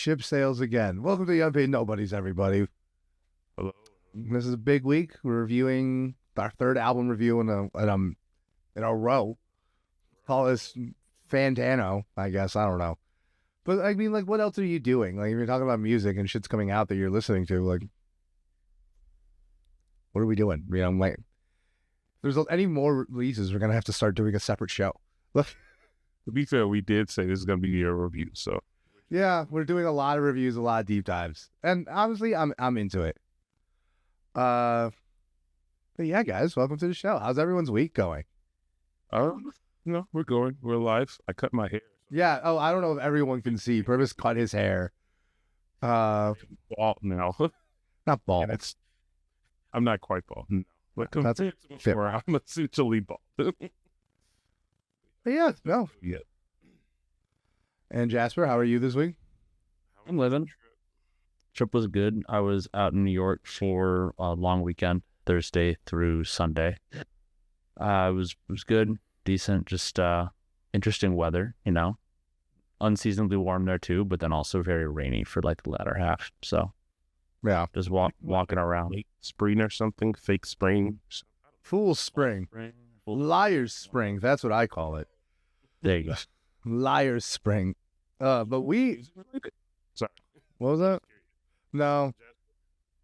ship sails again. Welcome to the Unpaid Nobodies, everybody. Hello. This is a big week. We're reviewing our third album review in a row. Call this Fantano, I guess. I don't know. But, I mean, like, what else are you doing? Like, if you're talking about music and shit's coming out that you're listening to, like, what are we doing? You know, like, if there's any more releases, we're going to have to start doing a separate show. To be fair, we did say this is going to be your review, so. Yeah, we're doing a lot of reviews, a lot of deep dives. And honestly, I'm into it. But yeah, guys, welcome to the show. How's everyone's week going? We're going. We're live. I cut my hair. Yeah. Oh, I don't know if everyone can see. Purvis cut his hair. Bald now. Not bald. I'm not quite bald. No. But That's fit. I'm essentially bald. But yeah, no. Yeah. And Jasper, how are you this week? I'm living. Trip was good. I was out in New York for a long weekend, Thursday through Sunday. It was good, decent, just interesting weather, you know. Unseasonably warm there too, but then also very rainy for like the latter half. So Yeah. just walking around. Late spring or something. Fake spring. Fool's Spring. Liar's Spring. That's what I call it. There you go. Liar's Spring. But we... Sorry. What was that? No.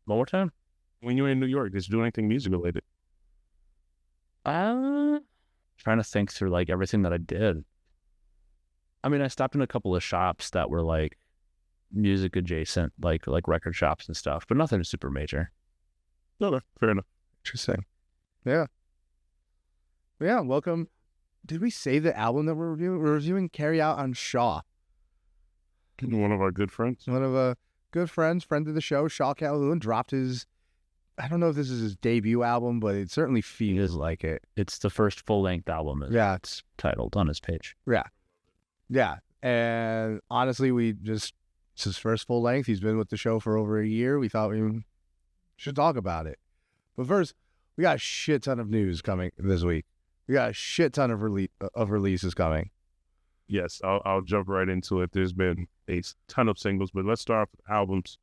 One more time. When you were in New York, did you do anything music related? Trying to think through like everything that I did. I mean, I stopped in a couple of shops that were like music adjacent, like record shops and stuff, but nothing super major. No, fair enough. Interesting. Yeah. Yeah, welcome. Did we say the album that we're reviewing? We're reviewing Carry Out on Shaw. One of our good friends. One of a good friends, friend of the show, Shaw Calhoune, dropped his, I don't know if this is his debut album, but it certainly feels like it. It's the first full-length album. Yeah. It's titled on his page. Yeah. And honestly, it's his first full length. He's been with the show for over a year. We thought we should talk about it. But first, we got a shit ton of news coming this week. We got a shit ton of releases coming. Yes, I'll jump right into it. There's been a ton of singles, but let's start off with albums.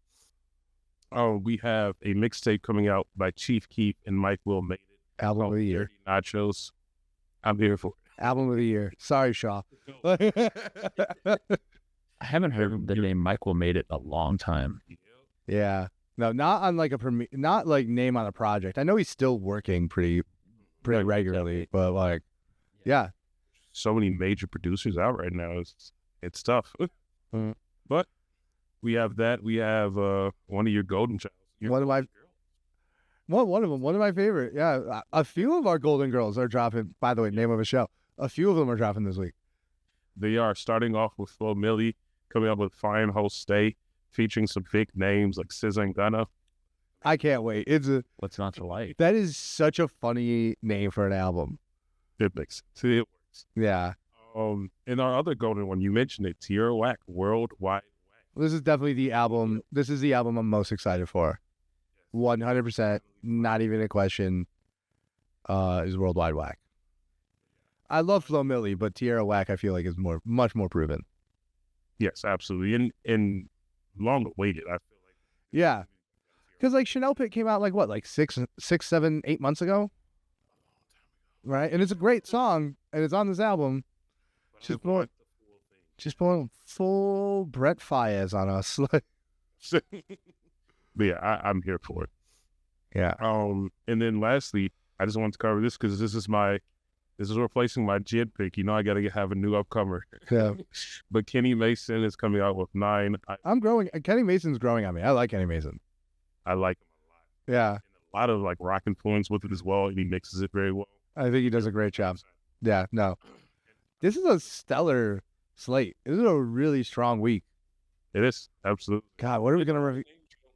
We have a mixtape coming out by Chief Keef and Mike Will Made It. Album of the year. Dirty Nachos. I'm here for it. Album of the year. Sorry, Shaw. I haven't heard the name Michael Made It a long time. Yeah. No, not on like not like name on a project. I know he's still working pretty regularly, but like, yeah. So many major producers out right now. It's tough. But we have that. We have one of your golden childs. One of them. One of my favorite. Yeah. A few of our golden girls are dropping, by the way, name of a show. A few of them are dropping this week. They are starting off with Flo Milli, coming up with Fine Host Stay, featuring some big names like SZA and Gunna. I can't wait. What's not to like? That is such a funny name for an album. It makes sense. It works. Yeah. And our other golden one, you mentioned it, Tierra Whack, Worldwide Whack. This is definitely the album. This is the album I'm most excited for. 100%, not even a question, is Worldwide Whack. I love Flo Milli, but Tierra Whack I feel like is much more proven. Yes, absolutely. And long awaited, I feel like. Yeah. Because like Chanel Pit came out like what, like 6, 7, 8 months ago? Right? And it's a great song, and it's on this album. Just pulling full Brett Faiyaz on us. But yeah, I'm here for it. Yeah. And then lastly, I just wanted to cover this because this is replacing my Jid pick. You know, I gotta have a new upcomer. Yeah. But Kenny Mason is coming out with 9. I'm growing. Kenny Mason's growing on me. I like Kenny Mason. I like him a lot. Yeah. And a lot of like rock influence with it as well, and he mixes it very well. I think he does a great job. Yeah. No. This is a stellar slate. This is a really strong week. It is, absolutely. God, what are we gonna review?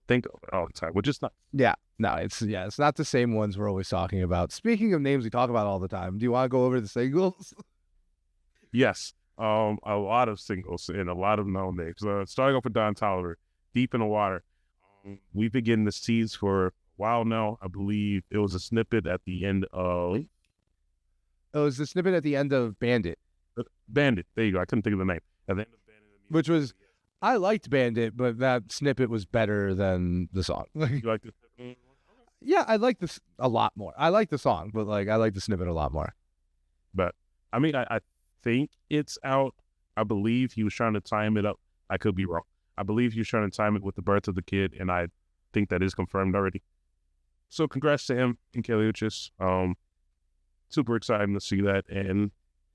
Think of it all the time, which is not. Yeah. No, it's not the same ones we're always talking about. Speaking of names we talk about all the time, do you want to go over the singles? Yes. A lot of singles and a lot of known names. Starting off with Don Toliver, Deep in the Water. We've been getting this tease for a while now. I believe it was a snippet at the end of... Oh, it was the snippet at the end of Bandit. Bandit. There you go. I couldn't think of the name. At the end of Bandit. Which was I liked Bandit, but that snippet was better than the song. You like the Yeah, I like this a lot more. I like the song, but like I like the snippet a lot more. But I mean, I think it's out. I believe he was trying to time it up. I could be wrong. I believe he was trying to time it with the birth of the kid, and I think that is confirmed already. So congrats to him and Calhoune. Super exciting to see that, and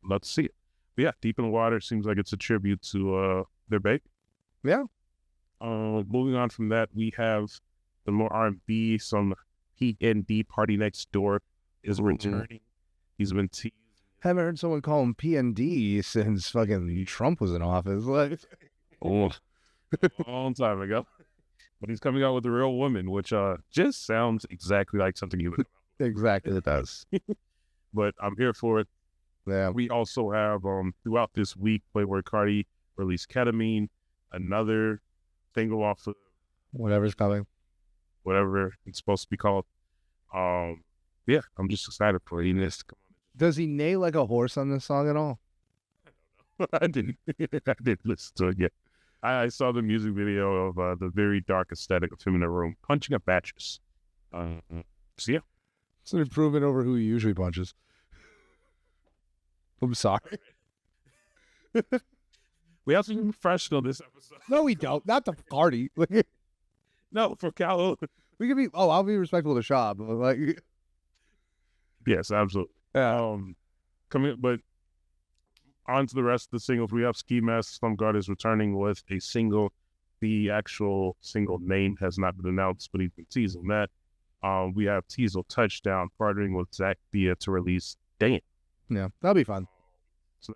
love to see it. But yeah, Deep in the Water seems like it's a tribute to their baby. Yeah. Moving on from that, we have the more R&B, some PND Party Next Door is returning. He's been teased. Haven't heard someone call him PND since fucking Trump was in office. Like, a long time ago. But he's coming out with a real woman, which just sounds exactly like something he would. Exactly, it does. But I'm here for it. Yeah. We also have throughout this week, Playboy Cardi released Ketamine, another single off of Whatever's coming. whatever it's supposed to be called. Yeah, I'm just excited for it. Does he neigh like a horse on this song at all? I didn't listen to it yet. I saw the music video of the very dark aesthetic of him in a room punching up mattress. So yeah, It's an improvement over who he usually punches. I'm sorry. we have to be professional this episode. No, we don't. Not the Cardi. No, for Calhoune. We can be. Oh, I'll be respectful to Shaw, but like, Yes, absolutely. But on to the rest of the singles. We have Ski Mask Slum Guard is returning with a single. The actual single name has not been announced, but he's been teasing that. We have Teasel Touchdown partnering with Zach Thea to release Dan. yeah, that'll be fun. So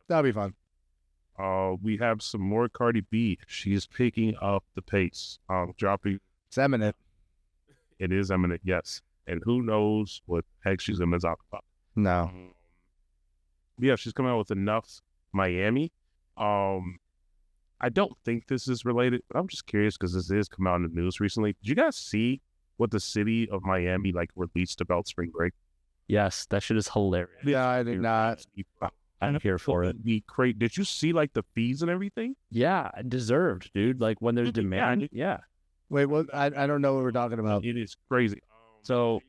That'll be fun. we have some more Cardi B. She's picking up the pace. Dropping. It's eminent. It is eminent, yes. And who knows what heck she's going to talk about. No. Yeah, she's coming out with Enough Miami. I don't think this is related, but I'm just curious because this is coming out in the news recently. Did you guys see what the city of Miami released about spring break? Yes, that shit is hilarious. Yeah, I did not. I'm here for it. Did you see the fees and everything? Yeah, deserved, dude. Like when there's demand. Yeah. Wait, what? I don't know what we're talking about. It is crazy. So,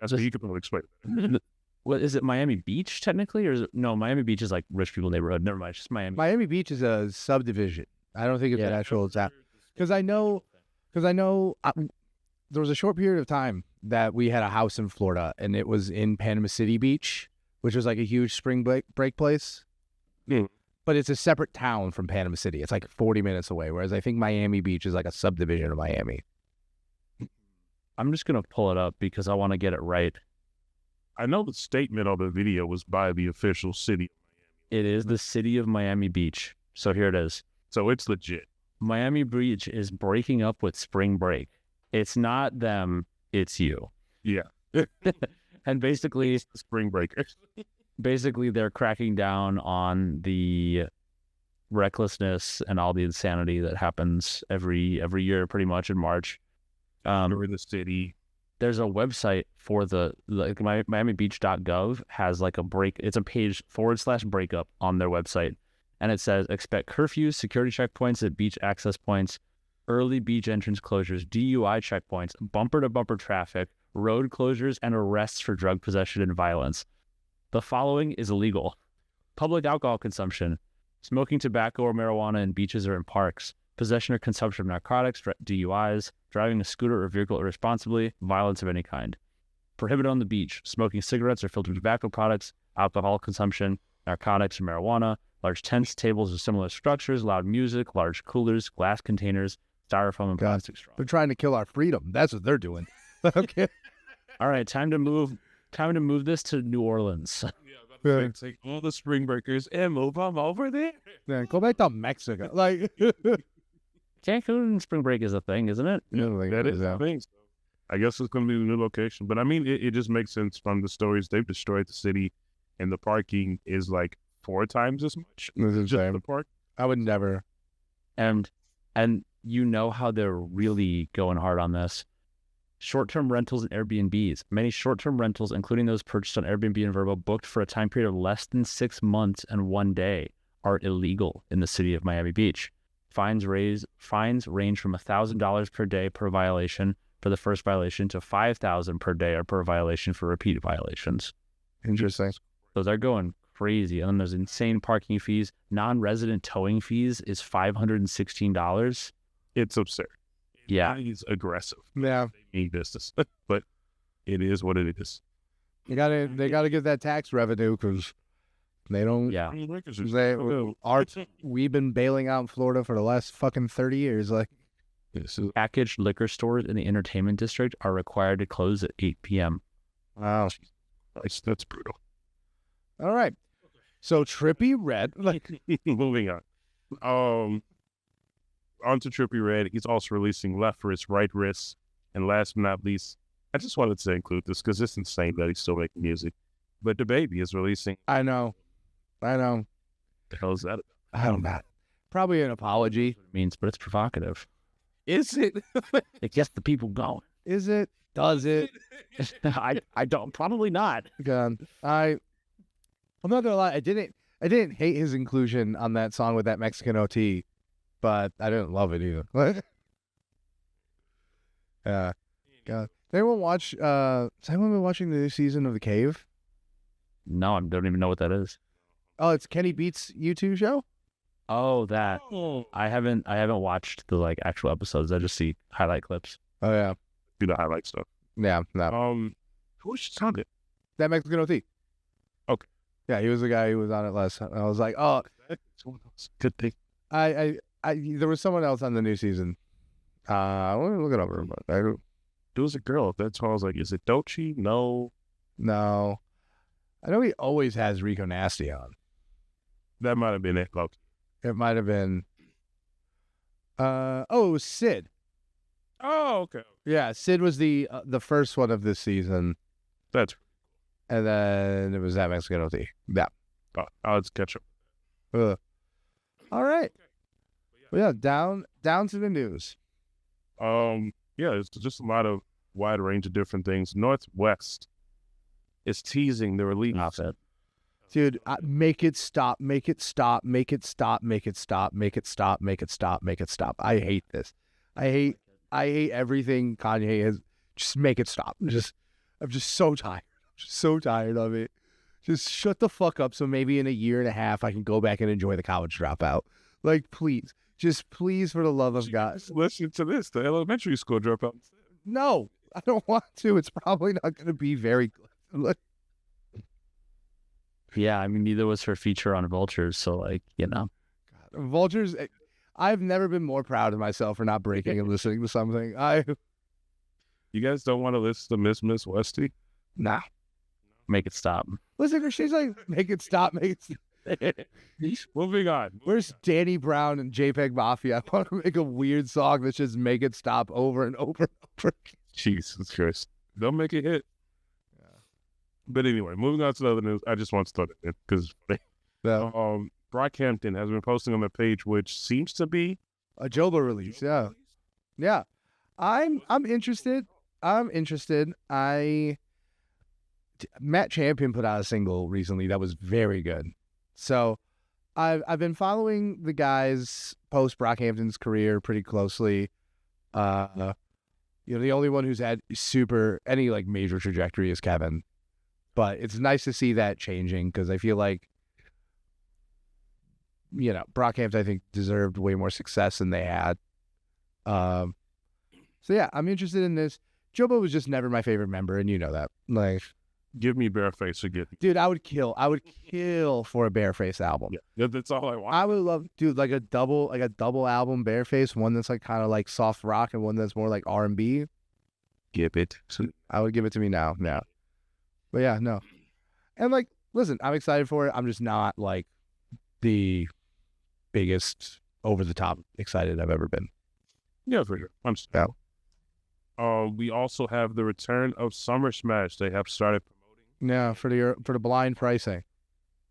Jasper, you can probably explain it. what is it? Miami Beach technically, or is it, no? Miami Beach is like rich people neighborhood. Never mind, it's just Miami. Miami Beach is a subdivision. I don't think it's an actual exact. Because I know, there was a short period of time that we had a house in Florida, and it was in Panama City Beach, which was like a huge spring break place. Mm. But it's a separate town from Panama City. It's like 40 minutes away, whereas I think Miami Beach is like a subdivision of Miami. I'm just gonna pull it up because I want to get it right. I know the statement on the video was by the official city. It is the city of Miami Beach. So here it is. So it's legit. Miami Beach is breaking up with spring break. It's not them, it's you. Yeah. And basically, Spring breakers. basically they're cracking down on the recklessness and all the insanity that happens every year pretty much in March. In the city. There's a website for MiamiBeach.gov has like it's a page /breakup on their website. And it says, expect curfews, security checkpoints at beach access points, early beach entrance closures, DUI checkpoints, bumper-to-bumper traffic, road closures, and arrests for drug possession and violence. The following is illegal. Public alcohol consumption, smoking tobacco or marijuana in beaches or in parks, possession or consumption of narcotics, DUIs, driving a scooter or vehicle irresponsibly, violence of any kind. Prohibited on the beach, smoking cigarettes or filtered tobacco products, alcohol consumption, narcotics or marijuana, large tents, tables, or similar structures, loud music, large coolers, glass containers, styrofoam, and plastic straws. They're trying to kill our freedom. That's what they're doing. Okay. All right, time to move this to New Orleans. Yeah, take all the spring breakers and move them over there. Yeah, go back to Mexico. Like, Cancun spring break is a thing, isn't it? That is the thing. So I guess it's going to be the new location. But I mean, it just makes sense from the stories. They've destroyed the city, and the parking is 4 times as much. Just the park. I would never. And you know how they're really going hard on this. Short-term rentals and Airbnbs. Many short-term rentals, including those purchased on Airbnb and Vrbo, booked for a time period of less than 6 months and 1 day, are illegal in the city of Miami Beach. Fines range from $1,000 per day per violation for the first violation to $5,000 per day or per violation for repeat violations. Interesting. So they're going crazy. And then there's insane parking fees. Non-resident towing fees is $516. It's absurd. Yeah. He's aggressive. Yeah. They mean business, but it is what it is. They gotta get that tax revenue because they don't. Yeah. We've been bailing out in Florida for the last fucking 30 years. Like, Packaged liquor stores in the entertainment district are required to close at 8 p.m. wow. That's brutal. All right. So Trippie Redd. Moving on. On to Trippie Redd. He's also releasing Left Wrist, Right Wrist. And last but not least, I just wanted to include this because it's insane that he's still making music. But DaBaby is releasing. I know. The hell is that about? I don't know. Probably an apology. It means, but it's provocative. Is it? It gets the people going. Is it? Does it? I don't. Probably not. God, I'm not gonna lie. I didn't hate his inclusion on that song with that Mexican OT, but I didn't love it either. God. Did anyone watch? Has anyone been watching the new season of The Cave? No, I don't even know what that is. Oh, it's Kenny Beats' YouTube show. Oh, that. I haven't watched the actual episodes. I just see highlight clips. Oh yeah, Do the highlight stuff. yeah, no. Who should sound it? That Mexican OT. Okay. Yeah, he was the guy who was on it last time. I was like, oh, Good thing. I there was someone else on the new season. Let me look it up. There was a girl. That's why I was like, is it Dolce? No. No, I know he always has Rico Nasty on. That might have been it. Look. It might have been. It was Sid. Oh, okay. Yeah, Sid was the first one of this season, That's and then it was that Mexican OT. Yeah. I'll just catch up. All right. Well, yeah, down to the news. Yeah, it's just a lot of wide range of different things. Northwest is teasing the release. Not it. Dude, make it stop, make it stop, make it stop, make it stop, make it stop, make it stop, make it stop. I hate this. I hate everything Kanye has. Just make it stop. I'm just so tired. I'm just so tired of it. Just shut the fuck up so maybe in a year and a half I can go back and enjoy the College Dropout. Like, please. Just please, for the love of God. Listen to this. The elementary school dropout. No, I don't want to. It's probably not going to be very good. Look, Yeah, I mean, neither was her feature on Vultures. So, Vultures, I've never been more proud of myself for not breaking and listening to something. You guys don't want to listen to Miss Westy? Nah. make it stop. Listen, she's like, make it stop, make it stop. Moving on. Where's Danny Brown and JPEG Mafia? I want to make a weird song that's just make it stop over and over and over. Jesus Christ. They'll make it hit. Yeah. But anyway, moving on to the other news. I just want to start it because Yeah. Brockhampton has been posting on the page, which seems to be A Joba release, yeah. Yeah. I'm interested. Matt Champion put out a single recently that was very good. So I've been following the guy's post Brockhampton's career pretty closely. The only one who's had any like major trajectory is Kevin. But it's nice to see that changing because I feel like Brockhampton, I think, deserved way more success than they had. So yeah, I'm interested in this. Jobo was just never my favorite member, and you know that. Like, give me Bareface again. Dude, I would kill for a Bareface album. Yeah, that's all I want. I would love, dude, like a double album Bareface, one that's like kind of like soft rock and one that's more like R&B. Give it. I would give it to me now. But yeah, no. And like, listen, I'm excited for it. I'm just not like the biggest over the top excited I've ever been. Yeah, for sure. I'm yeah. We also have the return of Summer Smash. They have started promoting. Yeah, for the blind pricing.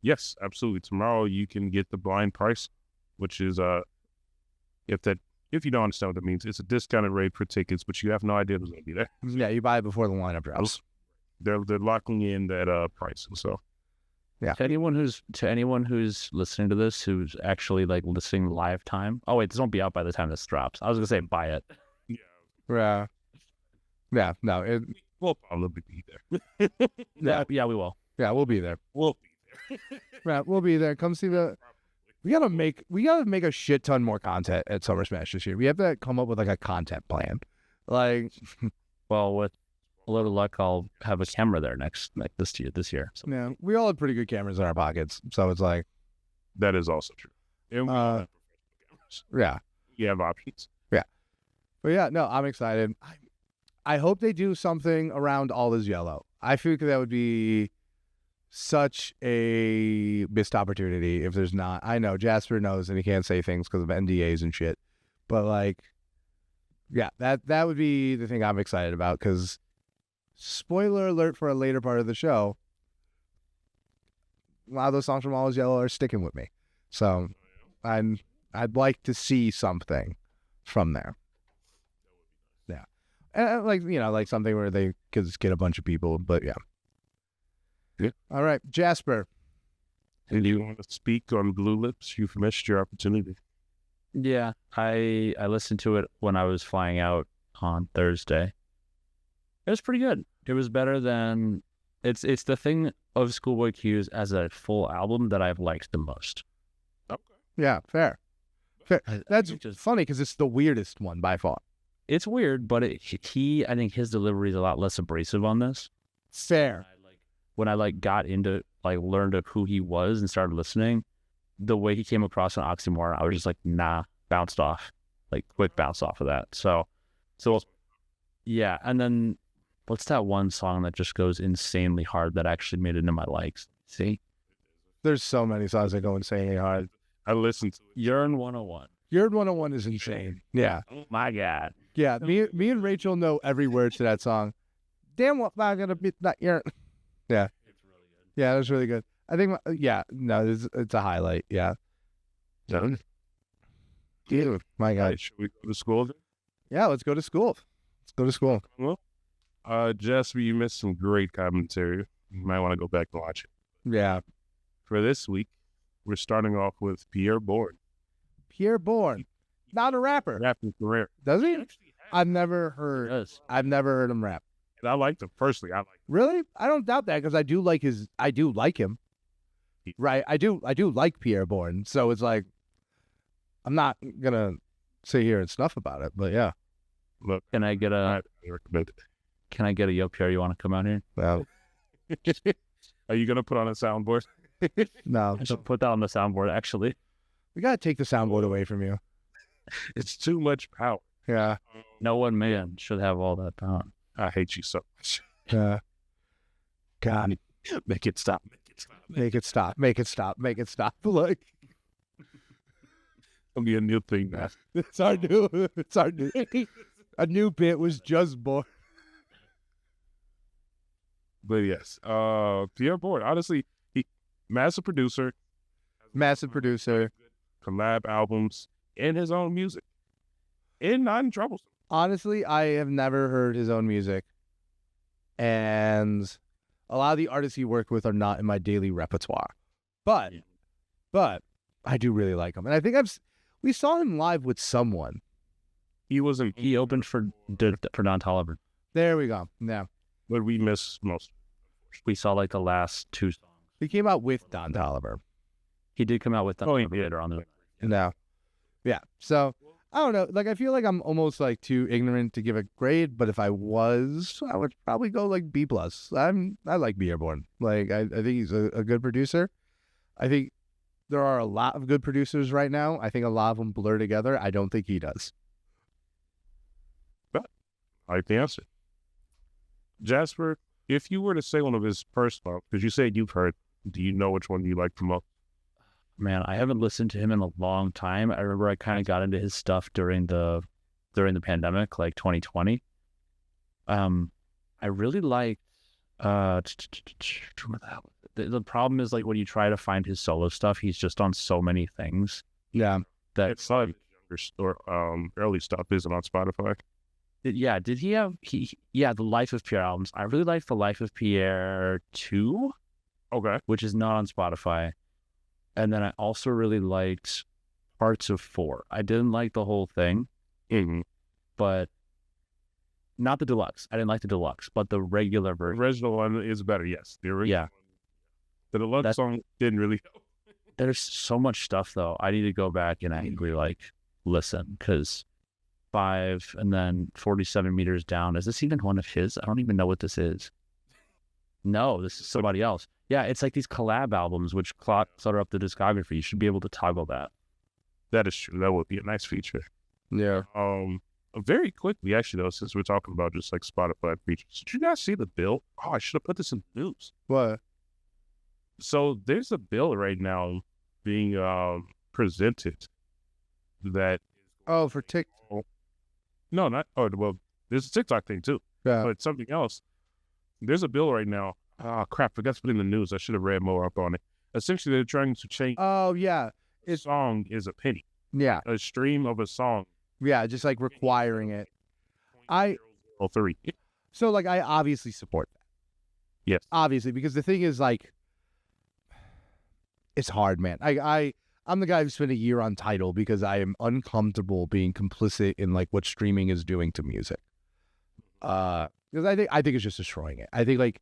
Yes, absolutely. Tomorrow you can get the blind price, which is if you don't understand what that means, it's a discounted rate for tickets, but you have no idea who's going to be there. Yeah, you buy it before the lineup drops. They're locking in that price, so Yeah. To anyone who's listening to this, who's actually like listening live time. Oh wait, this won't be out by the time this drops. I was gonna say buy it. Yeah. Yeah. No. We'll probably be there. Yeah, we will. Yeah, we'll be there. We'll be there. Yeah, we'll be there. Come see the. We gotta make a shit ton more content at Summer Smash this year. We have to come up with like a content plan. Like, Well, with a little luck, I'll have a camera there this year. So. yeah, we all have pretty good cameras in our pockets, so it's like, That is also true. And we all have professional cameras. yeah. You have options. But yeah, no, I'm excited. I hope they do something around All Is Yellow. I feel that would be such a missed opportunity if there's not. I know Jasper knows and he can't say things because of NDAs and shit. But like, yeah, that would be the thing I'm excited about because, spoiler alert for a later part of the show, a lot of those songs from All Is Yellow are sticking with me. So I'd like to see something from there. Yeah. And like something where they could just get a bunch of people, but yeah. Yeah. All right, Jasper. And you want to speak on Blue Lips? You've missed your opportunity. Yeah, I listened to it when I was flying out on Thursday. It was pretty good. It was better than it's the thing of Schoolboy Q's as a full album that I've liked the most. Okay. Yeah, fair. That's just funny because it's the weirdest one by far. It's weird, but I think his delivery is a lot less abrasive on this. Fair. When I got into learned of who he was and started listening, the way he came across on Oxymoron, I was just like, nah, bounced off, quick bounce off of that. So yeah. And then what's that one song that just goes insanely hard that actually made it into my likes? See, There's so many songs that go insanely hard. I listened to it. Yearn 101. Yearn 101 is insane. Yeah. Oh my God. Yeah. Me and Rachel know every word to that song. Damn, what am I gonna be that yearn? Yeah. It's really good. Yeah, it was really good. I think, it's a highlight. Yeah. Done. Dude, my God. Right, should we go to school then? Yeah, let's go to school. Well, Jasper, you missed some great commentary. You might want to go back and watch it. Yeah. For this week, we're starting off with Pierre Bourne. Pierre Bourne. Not a rapper. Rapping career. Does he? Actually has. I've never heard him rap. And I liked him personally. I like him. Really? I don't doubt that because I do like him. Right. I do like Pierre Bourne. So it's like, I'm not gonna sit here and snuff about it, but yeah. Look, Can I get I a recommend yo Pierre? You want to come out here? Well, it. Are you gonna put on a soundboard? no. I should put that on the soundboard. Actually, We gotta take the soundboard away from you. It's too much power. Yeah. no one man should have all that power. I hate you so much. Yeah. God. Make it stop. Make it stop. Make it stop. Make it stop. Make it stop. Like, It'll be a new thing now. it's our new a new bit was just born. But yes, Pierre Bourne, honestly, he massive producer, collab albums, and his own music, and not in troublesome. Honestly, I have never heard his own music, and a lot of the artists he worked with are not in my daily repertoire. But I do really like him, and I think we saw him live with someone. He wasn't. He opened for Don Toliver. There we go. Yeah, But we miss most. We saw the last two songs. he came out with Don Toliver. He did come out with Don Oh, Toliver yeah. later on. No, yeah. So I don't know. I feel like I'm almost too ignorant to give a grade, but if I was, I would probably go B+. I like Pierre Bourne. I think he's a good producer. I think there are a lot of good producers right now. I think a lot of them blur together. I don't think he does. I like the answer. Jasper, if you were to say one of his first songs, because you said you've heard, do you know which one you like the most? Man, I haven't listened to him in a long time. I remember I kind of got into his stuff during the pandemic, 2020. I really liked the problem is when you try to find his solo stuff, he's just on so many things. Yeah. That It's not his younger or early stuff isn't on Spotify. yeah, did he have the Life of Pierre albums? I really liked the Life of Pierre 2. Okay. which is not on Spotify. And then I also really liked parts of 4. I didn't like the whole thing, but not the deluxe. I didn't like the deluxe, but the regular The version. original one is better, yes. The original Yeah. one. The deluxe song didn't really help. There's so much stuff though. I need to go back and actually like listen, because 5 and then 47 meters down. Is this even one of his? I don't even know what this is. No, this is somebody else. Yeah, it's like these collab albums which clutter up the discography. You should be able to toggle that. That is true. That would be a nice feature. Yeah. Very quickly, actually, though, since we're talking about just like Spotify features, did you guys see the bill? Oh, I should have put this in the news. What? So there's a bill right now being presented that. Oh, for TikTok. No, not. Oh, well, there's a TikTok thing too. Yeah. But something else. There's a bill right now. Oh, crap. Forgot to put it in the news. I should have read more up on it. Essentially, they're trying to change. Oh, yeah. A song is a penny. Yeah. A stream of a song. Yeah, just like requiring it. I obviously support that. Yes. Obviously, because the thing is, like, it's hard, man. I'm the guy who spent a year on Tidal because I am uncomfortable being complicit in like what streaming is doing to music. Because I think it's just destroying it. I think like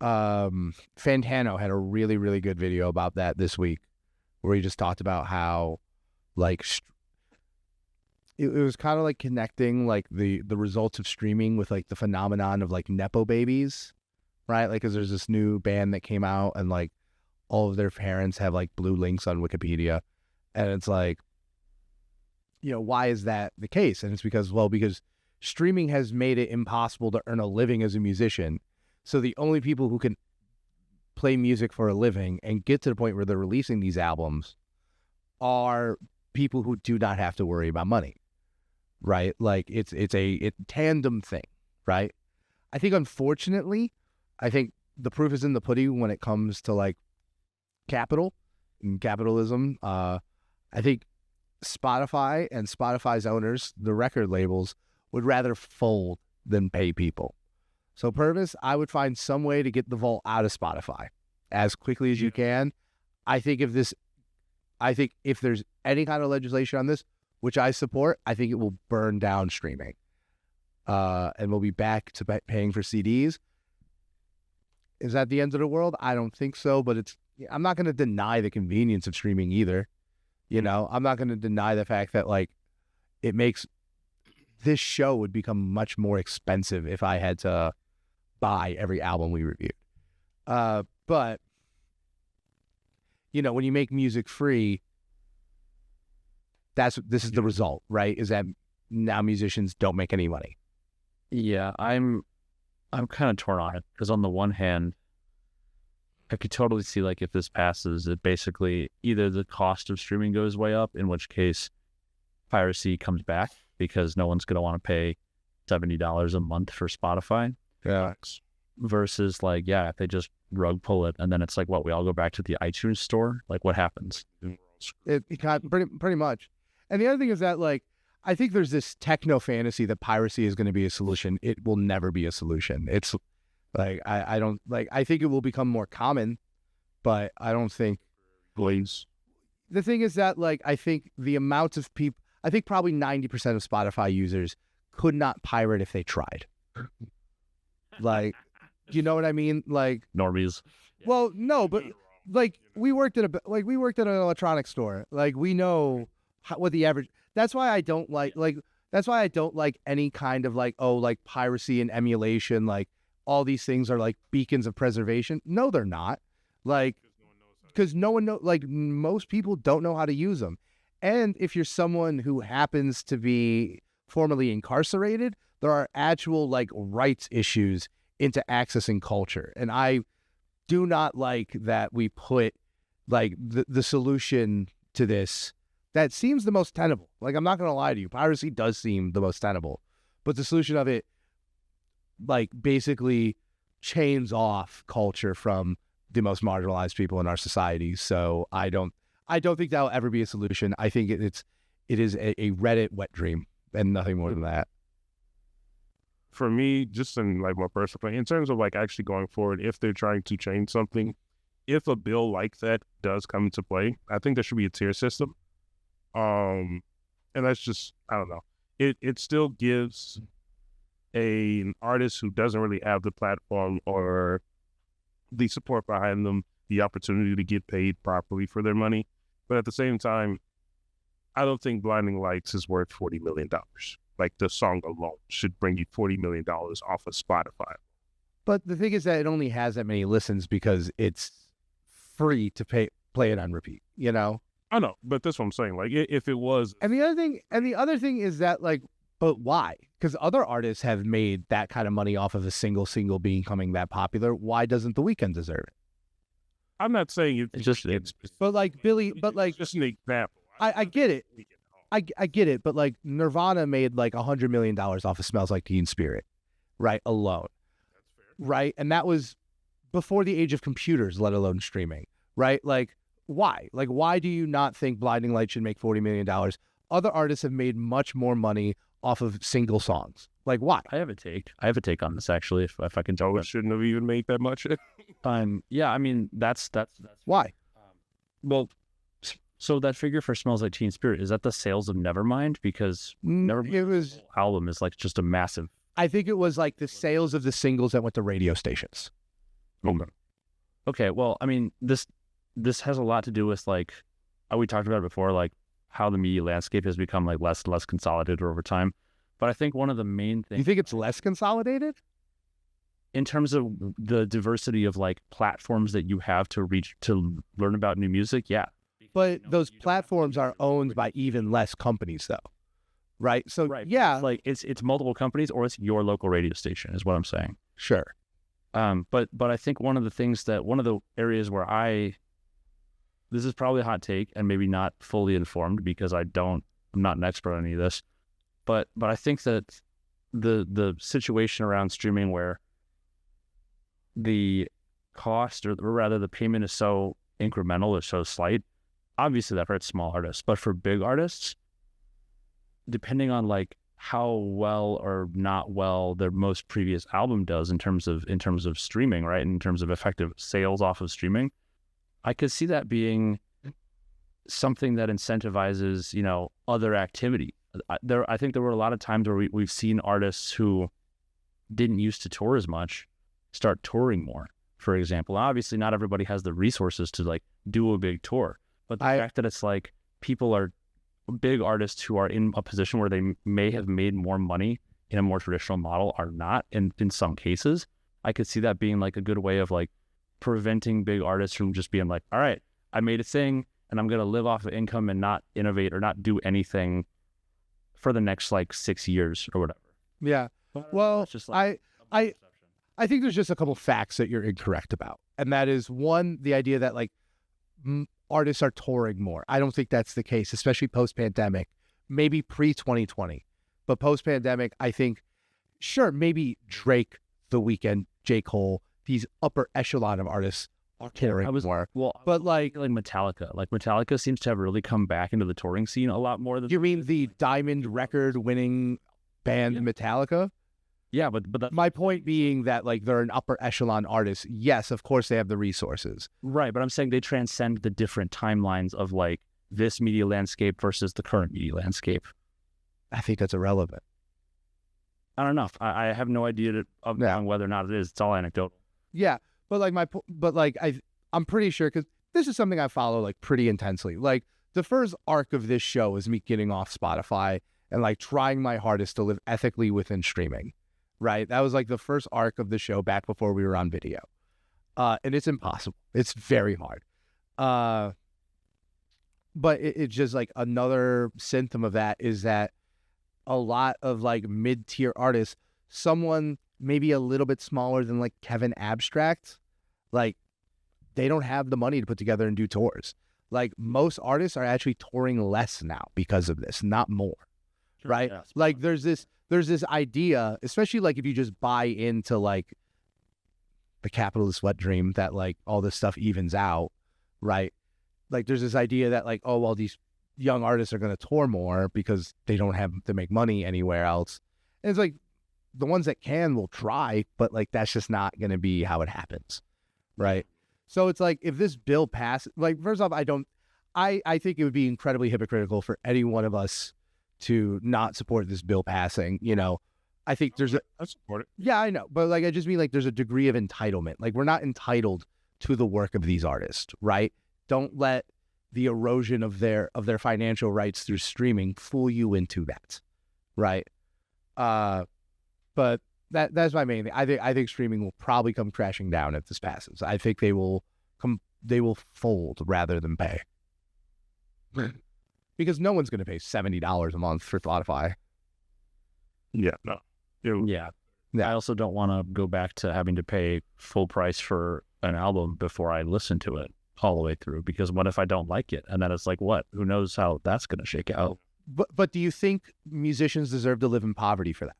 Fantano had a really, really good video about that this week, where he just talked about how like it was kind of like connecting like the results of streaming with like the phenomenon of like Nepo babies, right? Like, because there's this new band that came out and like all of their parents have like blue links on Wikipedia, and it's like, why is that the case? And it's because streaming has made it impossible to earn a living as a musician. So the only people who can play music for a living and get to the point where they're releasing these albums are people who do not have to worry about money, right? Like it's a tandem thing, right? I think, unfortunately, the proof is in the pudding when it comes to like capital and capitalism. I think Spotify and Spotify's owners, the record labels, would rather fold than pay people. So Purvis, I would find some way to get the vault out of Spotify as quickly as you can. I think if there's any kind of legislation on this, which I support, I think it will burn down streaming. And we'll be back to paying for CDs. Is that the end of the world? I don't think so, but I'm not going to deny the convenience of streaming either. I'm not going to deny the fact that like it makes this show would become much more expensive if I had to buy every album we reviewed. But when you make music free, this is the result, right? Is that now musicians don't make any money. Yeah, I'm kind of torn on it, because on the one hand, I could totally see like if this passes, it basically either the cost of streaming goes way up, in which case piracy comes back because no one's going to want to pay $70 a month for Spotify. Yeah. Versus like, if they just rug pull it, and then it's like, we all go back to the iTunes store? Like, what happens? It pretty much. And the other thing is that like, I think there's this techno fantasy that piracy is going to be a solution. It will never be a solution. It's like, I don't like, I think it will become more common, but I don't think. Please. The thing is that like, I think the amount of people, I think probably 90% of Spotify users could not pirate if they tried. Like, you know what I mean? Like Normies. Well, no, but like we worked at an electronics store. Like we know what the average. That's why I don't like any kind of like piracy and emulation. Like all these things are like beacons of preservation. No, they're not. Like because no one knows. Like most people don't know how to use them. And if you're someone who happens to be formerly incarcerated, there are actual like rights issues into accessing culture. And I do not like that we put like the solution to this that seems the most tenable. Like, I'm not going to lie to you. Piracy does seem the most tenable, but the solution of it like basically chains off culture from the most marginalized people in our society. So I don't think that'll ever be a solution. I think it is a Reddit wet dream and nothing more than that. For me, just in like my personal opinion, in terms of like actually going forward, if they're trying to change something, if a bill like that does come into play, I think there should be a tier system. And that's just, I don't know. It still gives an artist who doesn't really have the platform or the support behind them the opportunity to get paid properly for their money. But at the same time, I don't think Blinding Lights is worth $40 million. Like, the song alone should bring you $40 million off of Spotify. But the thing is that it only has that many listens because it's free to play it on repeat, you know? I know, but that's what I'm saying. Like, if it was... And the other thing is that, like, but why? Because other artists have made that kind of money off of a single becoming that popular. Why doesn't The Weeknd deserve it? I'm not saying it's just... But, like, Billy... But, like... Just an example. I get it. I get it. But, like, Nirvana made, like, $100 million off of Smells Like Teen Spirit, right? Alone. That's fair. Right? And that was before the age of computers, let alone streaming, right? Like, why? Like, why do you not think Blinding Lights should make $40 million? Other artists have made much more money off of single songs. Like, why? I have a take on this, actually, if I can tell It shouldn't have even made that much. Yeah, I mean, that's Why? Well, so that figure for Smells Like Teen Spirit, is that the sales of Nevermind? Because Nevermind, it was, album is like just a massive... I think it was like the sales of the singles that went to radio stations. Okay, well, I mean, this has a lot to do with, like, we talked about it before, like how the media landscape has become like less and less consolidated over time. But I think one of the main things... You think it's less consolidated? In terms of the diversity of like platforms that you have to reach to learn about new music, yeah. But those platforms are owned by even less companies, though, right? So yeah, like it's multiple companies, or it's your local radio station, is what I'm saying. Sure. But I think one of the areas where this is probably a hot take and maybe not fully informed because I'm not an expert on any of this, but I think that the situation around streaming where the cost, or rather the payment, is so incremental or so slight, obviously that hurts small artists. But for big artists, depending on like how well or not well their most previous album does in terms of streaming, right? In terms of effective sales off of streaming, I could see that being something that incentivizes, you know, other activity. I think there were a lot of times where we've seen artists who didn't used to tour as much start touring more, for example. Obviously, not everybody has the resources to like do a big tour, but the fact that it's like people are big artists who are in a position where they may have made more money in a more traditional model are not in some cases. I could see that being like a good way of like preventing big artists from just being like, all right, I made a thing and I'm going to live off of income and not innovate or not do anything for the next like 6 years or whatever. Yeah. Well, just like I think there's just a couple facts that you're incorrect about. And that is, one, the idea that like artists are touring more. I don't think that's the case, especially post-pandemic, maybe pre-2020. But post-pandemic, I think, sure, maybe Drake, The Weeknd, J. Cole, these upper echelon of artists are touring more. Well, but like Metallica. Like Metallica seems to have really come back into the touring scene a lot more than... You mean the diamond record winning band Metallica? Yeah, but that's... My point being that like they're an upper echelon artist. Yes, of course they have the resources. Right, but I'm saying they transcend the different timelines of like this media landscape versus the current media landscape. I think that's irrelevant. I don't know. I have no idea on whether or not it is. It's all anecdotal. Yeah, but like I'm pretty sure, because this is something I follow like pretty intensely. Like the first arc of this show is me getting off Spotify and like trying my hardest to live ethically within streaming. Right? That was like the first arc of the show back before we were on video. And it's impossible. It's very hard. But it's just like another symptom of that is that a lot of like mid-tier artists, someone maybe a little bit smaller than like Kevin Abstract, like they don't have the money to put together and do tours. Like most artists are actually touring less now because of this, not more. Sure, right? Yeah, like there's this idea, especially like if you just buy into like the capitalist wet dream that like all this stuff evens out, right? Like there's this idea that like, oh, well, these young artists are going to tour more because they don't have to make money anywhere else. And it's like the ones that can will try, but like that's just not going to be how it happens, right? So it's like, if this bill passes, like, first off, I think it would be incredibly hypocritical for any one of us to not support this bill passing. I think there's I support it. yeah, I know. But like, I just mean like there's a degree of entitlement. Like, we're not entitled to the work of these artists, right? Don't let the erosion of their financial rights through streaming fool you into that. Right. But that's my main thing. I think streaming will probably come crashing down if this passes. I think they will fold rather than pay. Because no one's gonna pay $70 a month for Spotify. Yeah, no. Yeah. I also don't want to go back to having to pay full price for an album before I listen to it all the way through, because what if I don't like it? And then it's like, what? Who knows how that's going to shake out? But do you think musicians deserve to live in poverty for that?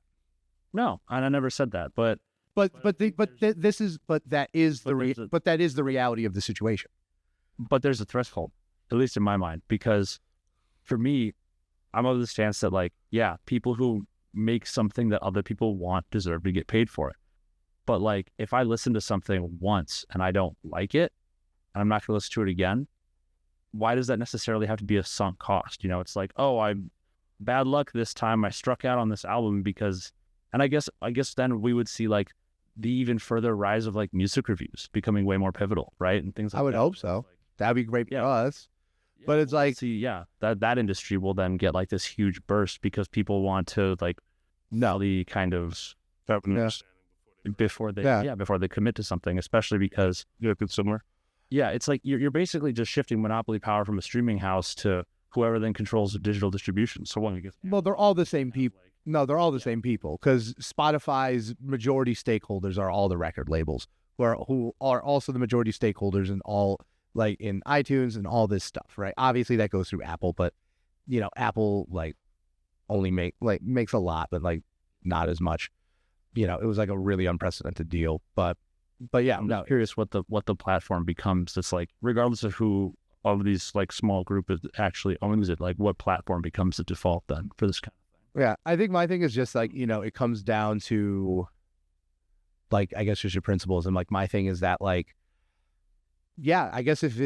No, and I never said that. But that is the reality of the situation. But there's a threshold, at least in my mind, because for me, I'm of the stance that, like, yeah, people who make something that other people want deserve to get paid for it. But like, if I listen to something once and I don't like it, and I'm not going to listen to it again, why does that necessarily have to be a sunk cost? It's like, oh, I'm bad luck this time. I struck out on this album because, and I guess then we would see like the even further rise of like music reviews becoming way more pivotal, right? And things like that. I would hope so. That'd be great for us. But it's like, that industry will then get like this huge burst because people want to like the kind of before they commit to something, especially because consumer. Yeah, it's like you're basically just shifting monopoly power from a streaming house to whoever then controls the digital distribution. So they're all the same people. No, they're all the same people, because Spotify's majority stakeholders are all the record labels, who are also the majority stakeholders in all, like, in iTunes and all this stuff, right? Obviously that goes through Apple, but Apple like only makes a lot, but like not as much. It was like a really unprecedented deal, but yeah, I'm just curious what the platform becomes. It's like, regardless of who of these like small group actually owns it, like what platform becomes the default then for this kind of thing? Yeah, I think my thing is just like, it comes down to like, I guess just your principles. And like, my thing is that like, yeah, I guess if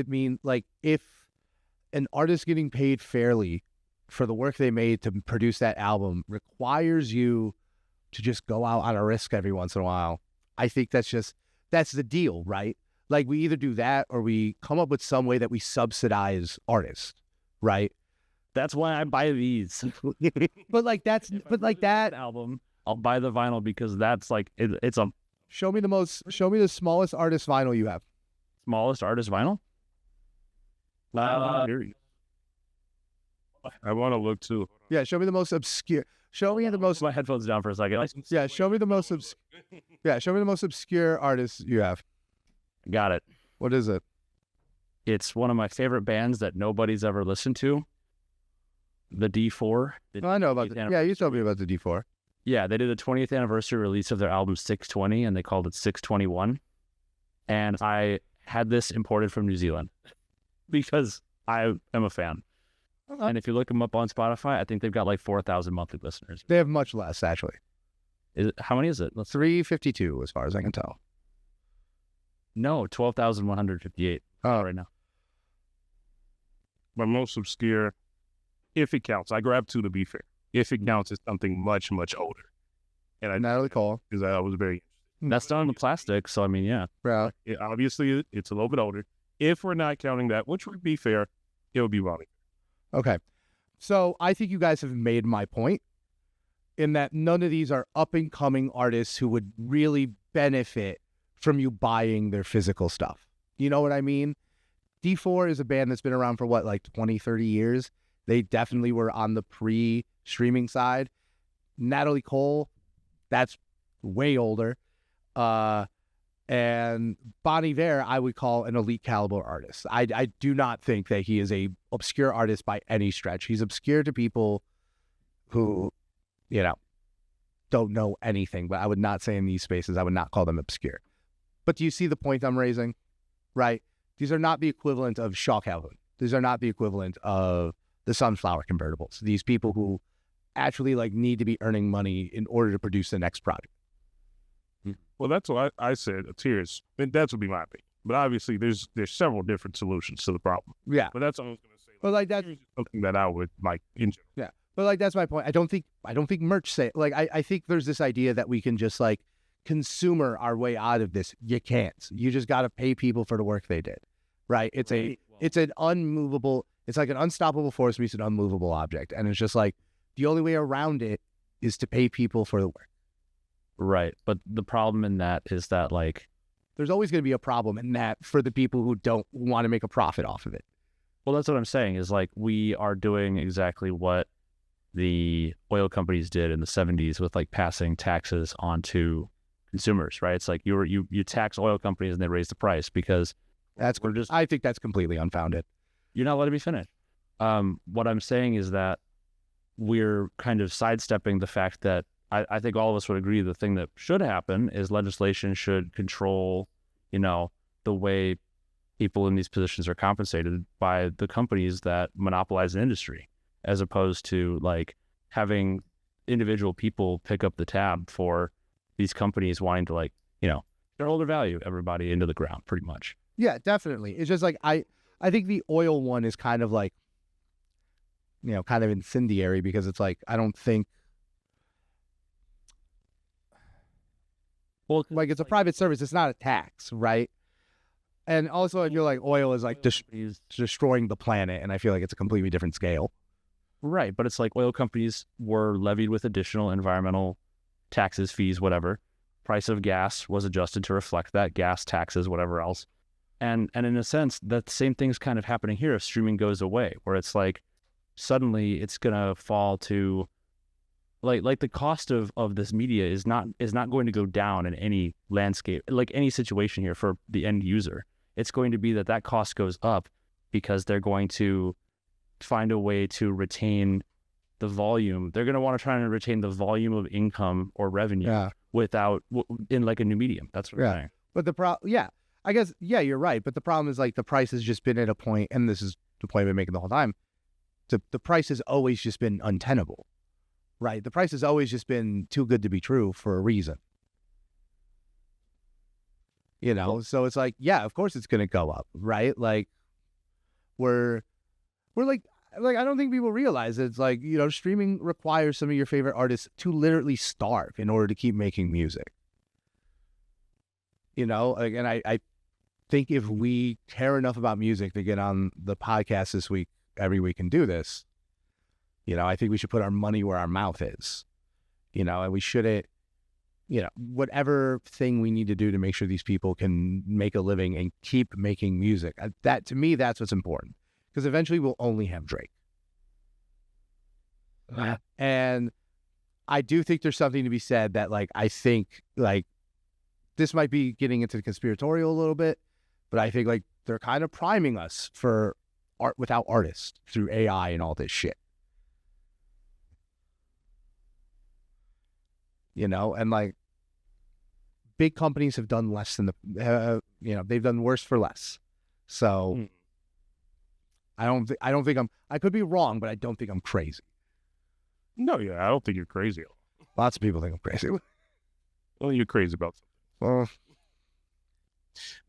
an artist getting paid fairly for the work they made to produce that album requires you to just go out on a risk every once in a while, I think that's the deal, right? Like, we either do that or we come up with some way that we subsidize artists, right? That's why I buy these. but that album, I'll buy the vinyl because that's like it's a. Show me the smallest artist vinyl you have. Smallest artist vinyl? I want to look too. Yeah, show me the most obscure. Show me the most. My headphones down for a second. Yeah, show me the most. Show me the most obscure artist you have. Got it. What is it? It's one of my favorite bands that nobody's ever listened to. The D4. I know about it. Yeah, you told me about the D4. Yeah, they did the 20th anniversary release of their album 620, and they called it 621. And I had this imported from New Zealand because I am a fan. And if you look them up on Spotify, I think they've got like 4,000 monthly listeners. They have much less, actually. How many is it? 352, as far as I can tell. No, 12,158 right now. My most obscure, if it counts, I grabbed two to be fair. If it counts, it's something much, much older. And I Natalie Cole, because I was very. That's done in the plastic, so I mean, yeah. Yeah. Obviously, it's a little bit older. If we're not counting that, which would be fair, it would be Ronnie. Okay. So I think you guys have made my point in that none of these are up-and-coming artists who would really benefit from you buying their physical stuff. You know what I mean? D4 is a band that's been around for what, like 20, 30 years. They definitely were on the pre-streaming side. Natalie Cole, that's way older. And Bon Iver, I would call an elite caliber artist. I do not think that he is a obscure artist by any stretch. He's obscure to people who, don't know anything. But I would not say in these spaces, I would not call them obscure. But do you see the point I'm raising? Right? These are not the equivalent of Shaw Calhoune. These are not the equivalent of the Sunflower Convertibles. These people who actually need to be earning money in order to produce the next project. Well, that's what I said. Tears. That would be my opinion. But obviously, there's several different solutions to the problem. Yeah. But that's all I was going to say. But like that, Something that I would like in general. yeah. But like that's my point. I don't think merch say like I think there's this idea that we can just like consumer our way out of this. You can't. You just got to pay people for the work they did, right? It's an unmovable. It's like an unstoppable force meets an unmovable object, and it's just like the only way around it is to pay people for the work. Right. But the problem in that is that like there's always going to be a problem in that for the people who don't want to make a profit off of it. Well, that's what I'm saying is like we are doing exactly what the oil companies did in the 70s with like passing taxes onto consumers, right? It's like you tax oil companies and they raise the price because I think that's completely unfounded. You're not letting me finish. What I'm saying is that we're kind of sidestepping the fact that I think all of us would agree the thing that should happen is legislation should control, the way people in these positions are compensated by the companies that monopolize the industry, as opposed to like having individual people pick up the tab for these companies wanting to like, shareholder value everybody into the ground pretty much. Yeah, definitely. It's just like, I think the oil one is kind of like, kind of incendiary because it's like, I don't think, well, like it's a private service. It's not a tax, right? And also I feel like oil is like destroying the planet. And I feel like it's a completely different scale. Right. But it's like oil companies were levied with additional environmental taxes, fees, whatever. Price of gas was adjusted to reflect that, gas, taxes, whatever else. And in a sense, that same thing's kind of happening here if streaming goes away, where it's like suddenly it's gonna fall to like the cost of this media is not going to go down in any landscape, like any situation here for the end user. It's going to be that cost goes up because they're going to find a way to retain the volume. They're going to want to try and retain the volume of income or revenue in like a new medium. That's what I'm saying. But I guess, you're right. But the problem is like the price has just been at a point, and this is the point I've been making the whole time. The price has always just been untenable, right? The price has always just been too good to be true for a reason. So it's like, of course it's going to go up, right? Like we're like I don't think people realize it's like, streaming requires some of your favorite artists to literally starve in order to keep making music. And I think if we care enough about music to get on the podcast every week and do this, I think we should put our money where our mouth is, and we shouldn't, whatever thing we need to do to make sure these people can make a living and keep making music. That, to me, that's what's important, because eventually we'll only have Drake. And I do think there's something to be said that, like, I think, like, this might be getting into the conspiratorial a little bit, but I think, like, they're kind of priming us for art without artists through AI and all this shit. And like big companies have done less than they've done worse for less. So I don't think I could be wrong, but I don't think I'm crazy. No, I don't think you're crazy. Lots of people think I'm crazy. Well, you're crazy about something.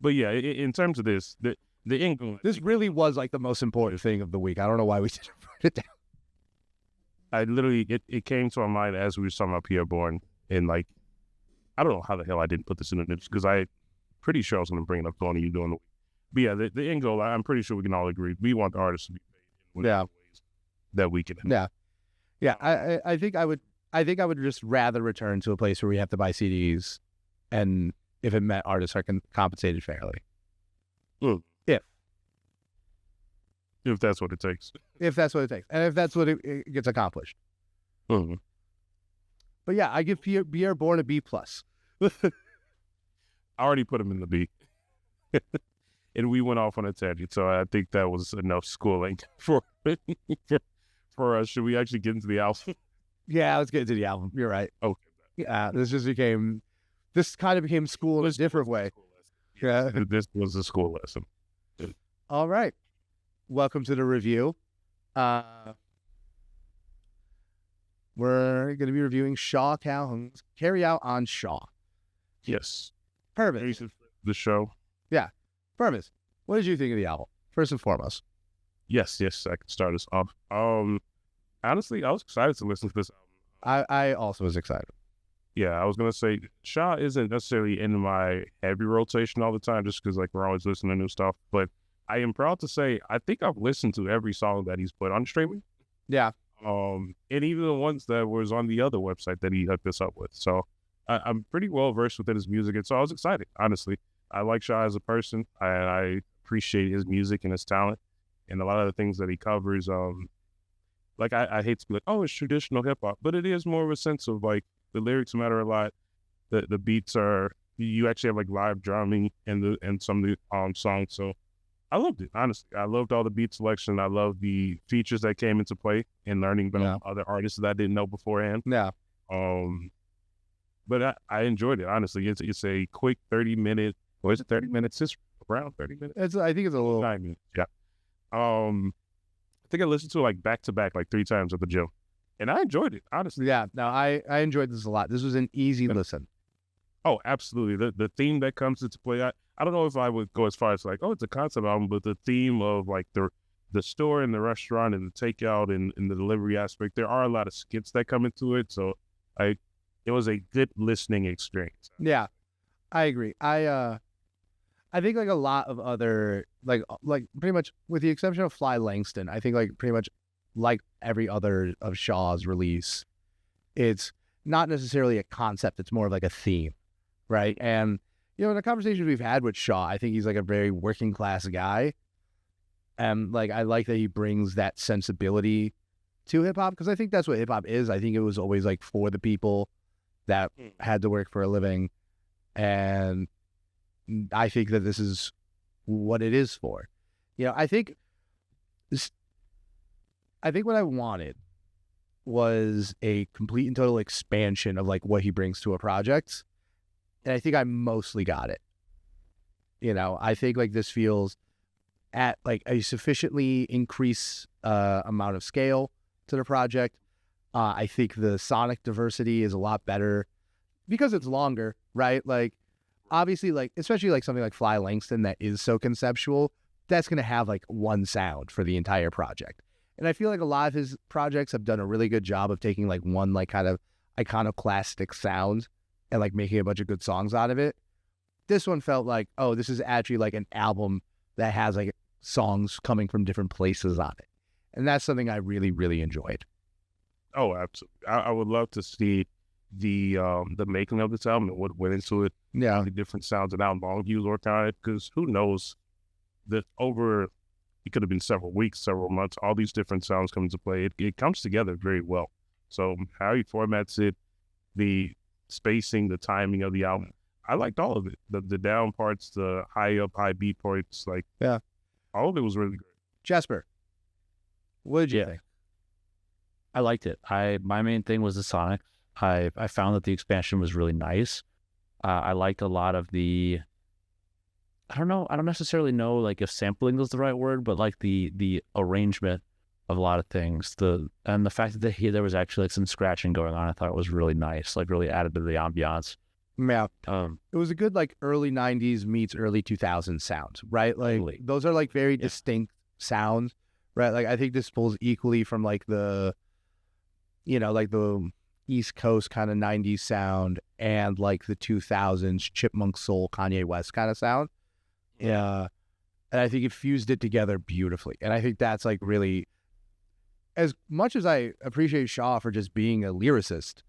But yeah, in terms of this, the end. This really was like the most important thing of the week. I don't know why we didn't write it down. I literally, it came to my mind as we were talking about Pierre Bourne, and like, I don't know how the hell I didn't put this in the news, because I pretty sure I was going to bring it up going to you doing the week. But yeah, the end goal, I'm pretty sure we can all agree, we want the artists to be paid in whatever ways that we can. Yeah. I think I would just rather return to a place where we have to buy CDs, and if it meant artists are compensated fairly. If that's what it takes. If that's what it takes. And if that's what it gets accomplished. Mm-hmm. But yeah, I give Pierre Bourne a B+. I already put him in the B. And we went off on a tangent, so I think that was enough schooling for us. Should we actually get into the album? Yeah, let's get into the album. You're right. Okay. Yeah, this kind of became school in a different way. Yeah. This was a school lesson. All right. Welcome to the review. We're going to be reviewing Shaw Calhoune's Carry Out on Shaw. Yes. Purvis. The show. Yeah. Purvis, what did you think of the album? First and foremost. Yes, I can start us off. Honestly, I was excited to listen to this album. I also was excited. Yeah, I was gonna say Shaw isn't necessarily in my heavy rotation all the time, just because like we're always listening to new stuff. But I am proud to say I think I've listened to every song that he's put on streaming. Yeah. And even the ones that was on the other website that he hooked us up with. So I'm pretty well versed within his music, and so I was excited. Honestly, I like Shaw as a person. I appreciate his music and his talent, and a lot of the things that he covers. Like I hate to be like, oh, it's traditional hip hop, but it is more of a sense of like the lyrics matter a lot. The beats are, you actually have like live drumming and some of the songs. So I loved it, honestly. I loved all the beat selection. I loved the features that came into play and learning about other artists that I didn't know beforehand. Yeah. But I enjoyed it, honestly. It's a quick 30-minute, or is it 30 minutes? It's around 30 minutes. I think it's a little 9 minutes. Yeah. I think I listened to it like back to back, like 3 times at the gym, and I enjoyed it, honestly. Yeah, no, I enjoyed this a lot. This was an easy listen. Oh, absolutely. The theme that comes into play, I don't know if I would go as far as like, oh, it's a concept album, but the theme of like the store and the restaurant and the takeout and the delivery aspect, there are a lot of skits that come into it. So it was a good listening experience. Yeah, I agree. I think like a lot of other like pretty much with the exception of Fly Langston, I think like pretty much like every other of Shaw's release, it's not necessarily a concept, it's more of like a theme, right? And you know, in the conversations we've had with Shaw, I think he's like a very working class guy. And like I like that he brings that sensibility to hip hop, because I think that's what hip hop is. I think it was always like for the people that had to work for a living, and I think that this is what it is for. You know, I think what I wanted was a complete and total expansion of like what he brings to a project. And I think I mostly got it. You know, I think like this feels at like a sufficiently increased amount of scale to the project. I think the sonic diversity is a lot better because it's longer, right? Like, obviously, like, especially like something like Fly Langston that is so conceptual, that's going to have like one sound for the entire project. And I feel like a lot of his projects have done a really good job of taking like one like kind of iconoclastic sound and like making a bunch of good songs out of it. This one felt like, oh, this is actually like an album that has like songs coming from different places on it. And that's something I really, really enjoyed. Oh, absolutely. I would love to see the making of this album and what went into it. Yeah. The different sounds and how long he was working on it, because who knows that over, it could have been several weeks, several months, all these different sounds come into play. It comes together very well. So how he formats it, the spacing, the timing of the album, I liked all of it. The down parts, the high up, high beat parts, like, yeah, all of it was really great. Jasper, what did you think? I liked it. My main thing was the sonic. I found that the expansion was really nice. I liked a lot of the, I don't necessarily know like if sampling was the right word, but like the arrangement of a lot of things. And the fact that there was actually like some scratching going on, I thought it was really nice, like really added to the ambiance. Yeah. It was a good like early 90s meets early 2000s sound, right? Like Totally. Those are like very distinct sounds, right? Like I think this pulls equally from like the, you know, like the East Coast kind of 90s sound and like the 2000s Chipmunk Soul, Kanye West kind of sound. Yeah. And I think it fused it together beautifully. And I think that's like really, as much as I appreciate Shaw for just being a lyricist,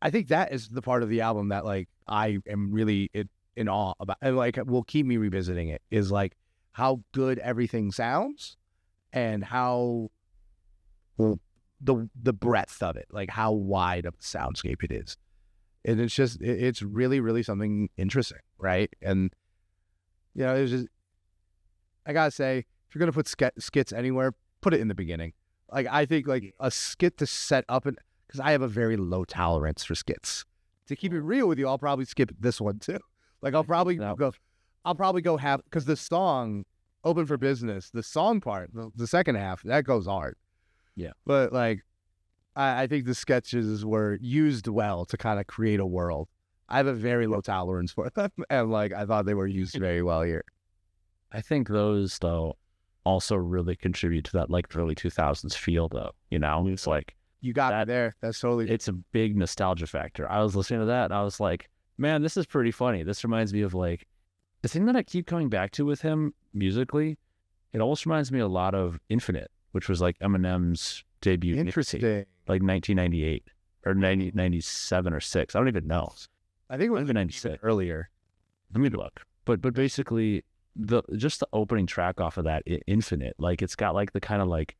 I think that is the part of the album that like I am really in awe about, and like will keep me revisiting it, is like how good everything sounds and how the breadth of it, like how wide of a soundscape it is. And it's just it's really, really something interesting, right? And you know, it's just, I gotta say, if you're gonna put skits anywhere, put it in the beginning. Like I think like a skit to set up, and because I have a very low tolerance for skits. To keep it real with you, I'll probably skip this one too. Like I'll probably go half, because the song "Open for Business," the song part, the second half, that goes hard. Yeah. But like, I think the sketches were used well to kind of create a world. I have a very low tolerance for them, and like I thought they were used very well here. I think those though also really contribute to that like early 2000s feel though. You know, it's like You got me that. there. That's totally. It's a big nostalgia factor. I was listening to that and I was like, man, this is pretty funny. This reminds me of like the thing that I keep coming back to with him musically. It almost reminds me a lot of Infinite, which was like Eminem's debut mixtape, Interesting. like 1998 or 97 or 6. I don't even know. I think it was Even 96 earlier. Let me look. But basically the opening track off of that, Infinite, like it's got like the kind of like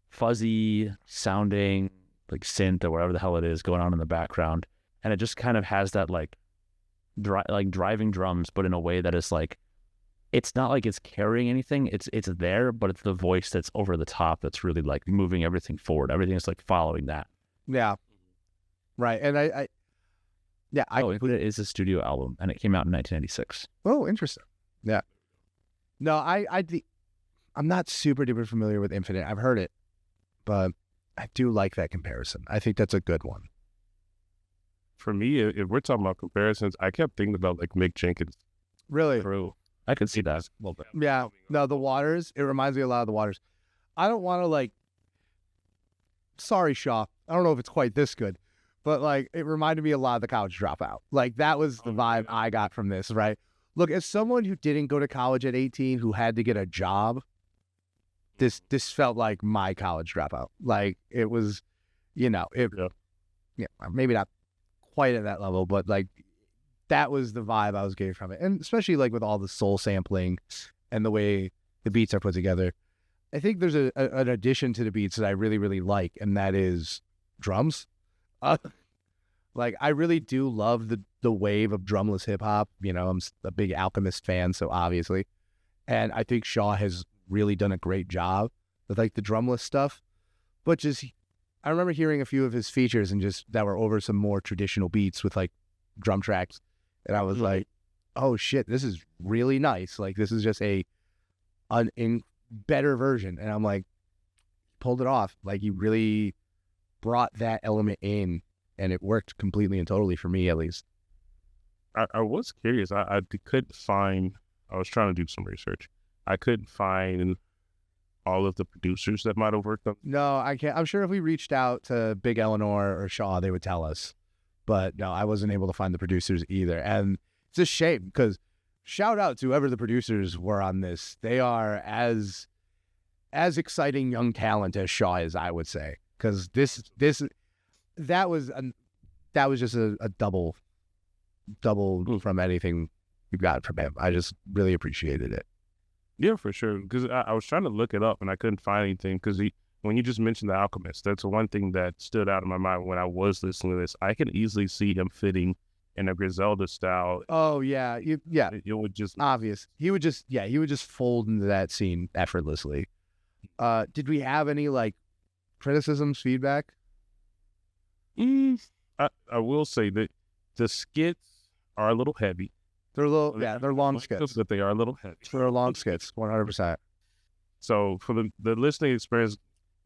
fuzzy sounding like synth or whatever the hell it is going on in the background, and it just kind of has that like driving drums, but in a way that is like, it's not like it's carrying anything. It's there, but it's the voice that's over the top that's really like moving everything forward. Everything is like following that. Yeah. Right. And It is a studio album, and it came out in 1996. Oh, interesting. Yeah. No, I'm not super duper familiar with Infinite. I've heard it, but I do like that comparison. I think that's a good one. For me, if we're talking about comparisons, I kept thinking about like Mick Jenkins. Really? True. I could see that a little bit. Yeah. No, the Waters. It reminds me a lot of the Waters. I don't want to like. Sorry, Shaw. I don't know if it's quite this good, but like it reminded me a lot of the College Dropout. Like that was the vibe I got from this. Right. Look, as someone who didn't go to college at 18, who had to get a job, this felt like my College Dropout. Like it was, yeah, maybe not quite at that level, but like that was the vibe I was getting from it. And especially like with all the soul sampling and the way the beats are put together. I think there's an addition to the beats that I really, really like, and that is drums. Like I really do love the wave of drumless hip hop. You know, I'm a big Alchemist fan, so obviously. And I think Shaw has really done a great job with like the drumless stuff. But just I remember hearing a few of his features and just that were over some more traditional beats with like drum tracks. And I was like, oh shit, this is really nice. Like this is just a better version. And I'm like, pulled it off. Like you really brought that element in, and it worked completely and totally for me, at least. I was curious. I couldn't find. I was trying to do some research. I couldn't find all of the producers that might have worked on. No, I can't. I'm sure if we reached out to Big Eleanor or Shaw, they would tell us. But no, I wasn't able to find the producers either. And it's a shame because shout out to whoever the producers were on this. They are as exciting young talent as Shaw is, I would say. Because that was just a double from anything you got from him. I just really appreciated it. Yeah, for sure. Because I was trying to look it up and I couldn't find anything. Because when you just mentioned The Alchemist, that's one thing that stood out in my mind when I was listening to this. I can easily see him fitting in a Griselda style. Oh yeah, It would just obvious. He would just fold into that scene effortlessly. Did we have any like criticisms, feedback? I will say that the skits are a little heavy. They're a little, they're long skits. But they are a little heavy. They're long skits, 100%. So for the listening experience,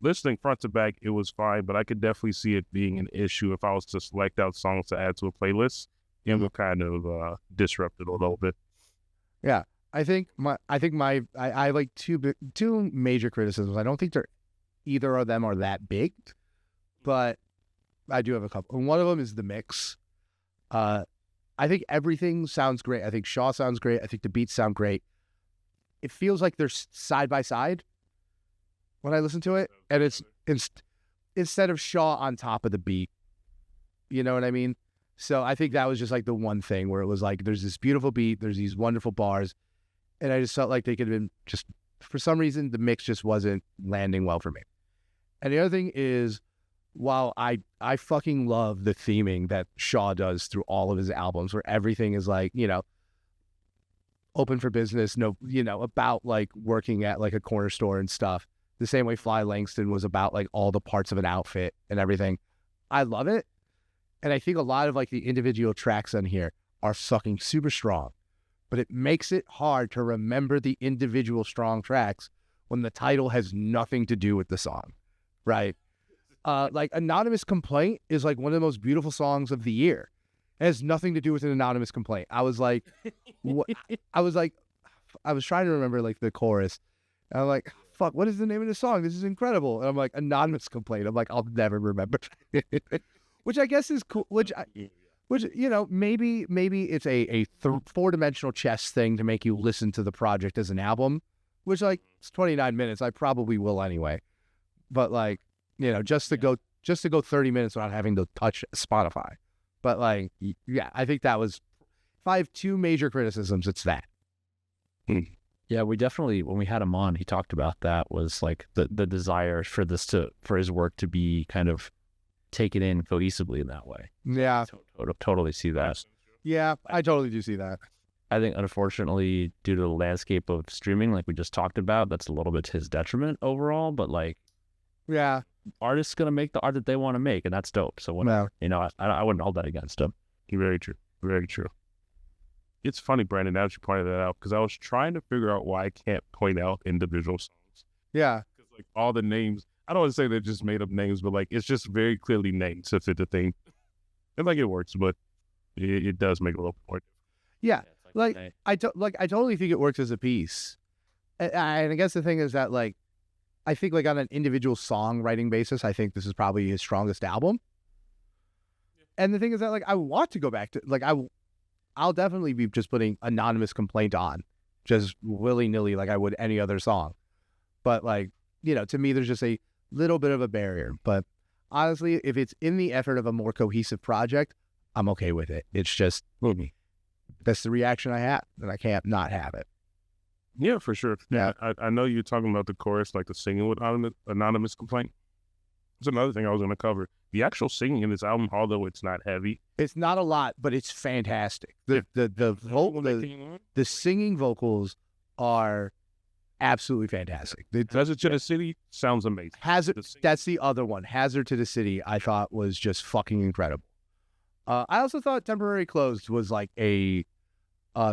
listening front to back, it was fine, but I could definitely see it being an issue if I was to select out songs to add to a playlist. It would kind of disrupt it a little bit. Yeah, I have like two major criticisms. I don't think either of them are that big, but I do have a couple. And one of them is the mix. I think everything sounds great. I think Shaw sounds great. I think the beats sound great. It feels like they're side by side when I listen to it, and it's instead of Shaw on top of the beat. You know what I mean? So I think that was just like the one thing where it was like there's this beautiful beat, there's these wonderful bars, and I just felt like they could have been just, for some reason, the mix just wasn't landing well for me. And the other thing is, while I fucking love the theming that Shaw does through all of his albums, where everything is like, you know, open for business, no, you know, about like working at like a corner store and stuff. The same way Fly Langston was about like all the parts of an outfit and everything. I love it. And I think a lot of like the individual tracks on here are fucking super strong, but it makes it hard to remember the individual strong tracks when the title has nothing to do with the song, right? Like Anonymous Complaint is like one of the most beautiful songs of the year. It has nothing to do with an anonymous complaint. I was like, I was trying to remember like the chorus. And I'm like, fuck, what is the name of the song? This is incredible. And I'm like, anonymous complaint. I'm like, I'll never remember. Which I guess is cool. Which you know, maybe it's a 4-dimensional chess thing to make you listen to the project as an album. Which like it's 29 minutes. I probably will anyway. But like, you know, just to go 30 minutes without having to touch Spotify. But like, yeah, I think that was, if I have 2 major criticisms, it's that. Yeah, we definitely, when we had him on, he talked about that, was like the desire for his work to be kind of taken in cohesively in that way. Yeah. Totally see that. Yeah, I totally do see that. I think, unfortunately, due to the landscape of streaming, like we just talked about, that's a little bit to his detriment overall. But like, yeah, artists gonna make the art that they want to make, and that's dope. So whatever, you know, I wouldn't hold that against him. Very true. Very true. It's funny, Brandon, now that you pointed that out, because I was trying to figure out why I can't point out individual songs. Yeah. Because like all the names, I don't want to say they're just made up names, but like it's just very clearly named to fit the theme. And like it works, but it does make it a little more. Yeah. I totally think it works as a piece. And I guess the thing is that like, I think like on an individual songwriting basis, I think this is probably his strongest album. Yeah. And the thing is that like, I want to go back to like, I'll definitely be just putting Anonymous Complaint on just willy-nilly like I would any other song. But like, you know, to me, there's just a little bit of a barrier. But honestly, if it's in the effort of a more cohesive project, I'm okay with it. It's just, that's the reaction I have, and I can't not have it. Yeah, for sure. Yeah. I know you're talking about the chorus, like the singing with Anonymous Complaint. That's another thing I was going to cover. The actual singing in this album, although it's not heavy. It's not a lot, but it's fantastic. The singing vocals are absolutely fantastic. Hazard to the City sounds amazing. That's the other one. Hazard to the City, I thought was just fucking incredible. I also thought Temporary Closed was like a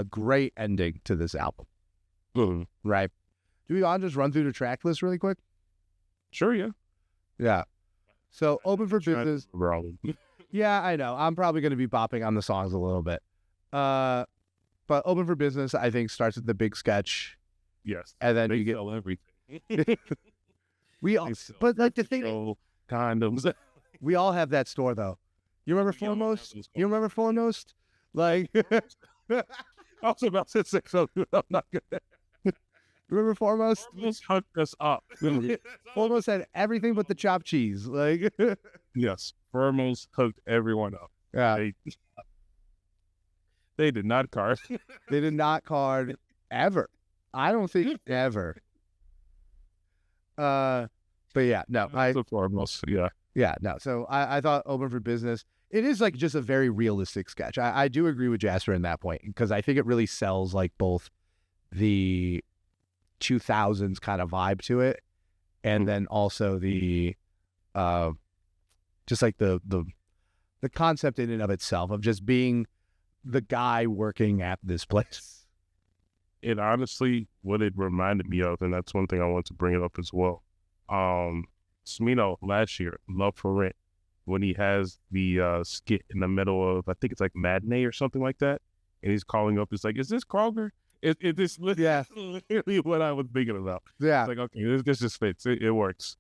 great ending to this album. Mm-hmm. Right. Do we want to just run through the track list really quick? Sure, yeah. Yeah. So, Open for Business. Yeah, I know. I'm probably going to be bopping on the songs a little bit. But Open for Business, I think, starts with the big sketch. Yes. And then you get everything. But like the thing, condoms. We all have that store though. You remember Foremost? You remember Foremost? Like, I was about to say something. I'm not good. Remember Foremost? Foremost hooked us up. Foremost had everything but the chopped cheese. Like, yes, Foremost hooked everyone up. Yeah, they did not card. They did not card ever. I don't think ever. But yeah, no. Foremost, yeah. Yeah, no. So I thought Open for Business, it is like just a very realistic sketch. I do agree with Jasper in that point, because I think it really sells like both the 2000s kind of vibe to it, and then also the just like the concept in and of itself of just being the guy working at this place. It honestly, what it reminded me of, and that's one thing I want to bring it up as well. Smino last year, Love for Rent, when he has the skit in the middle of, I think it's like Matinee or something like that, and he's calling up, it's like, is this Kroger? It's literally what I was thinking about. Yeah. It's like, okay, this just fits. It works.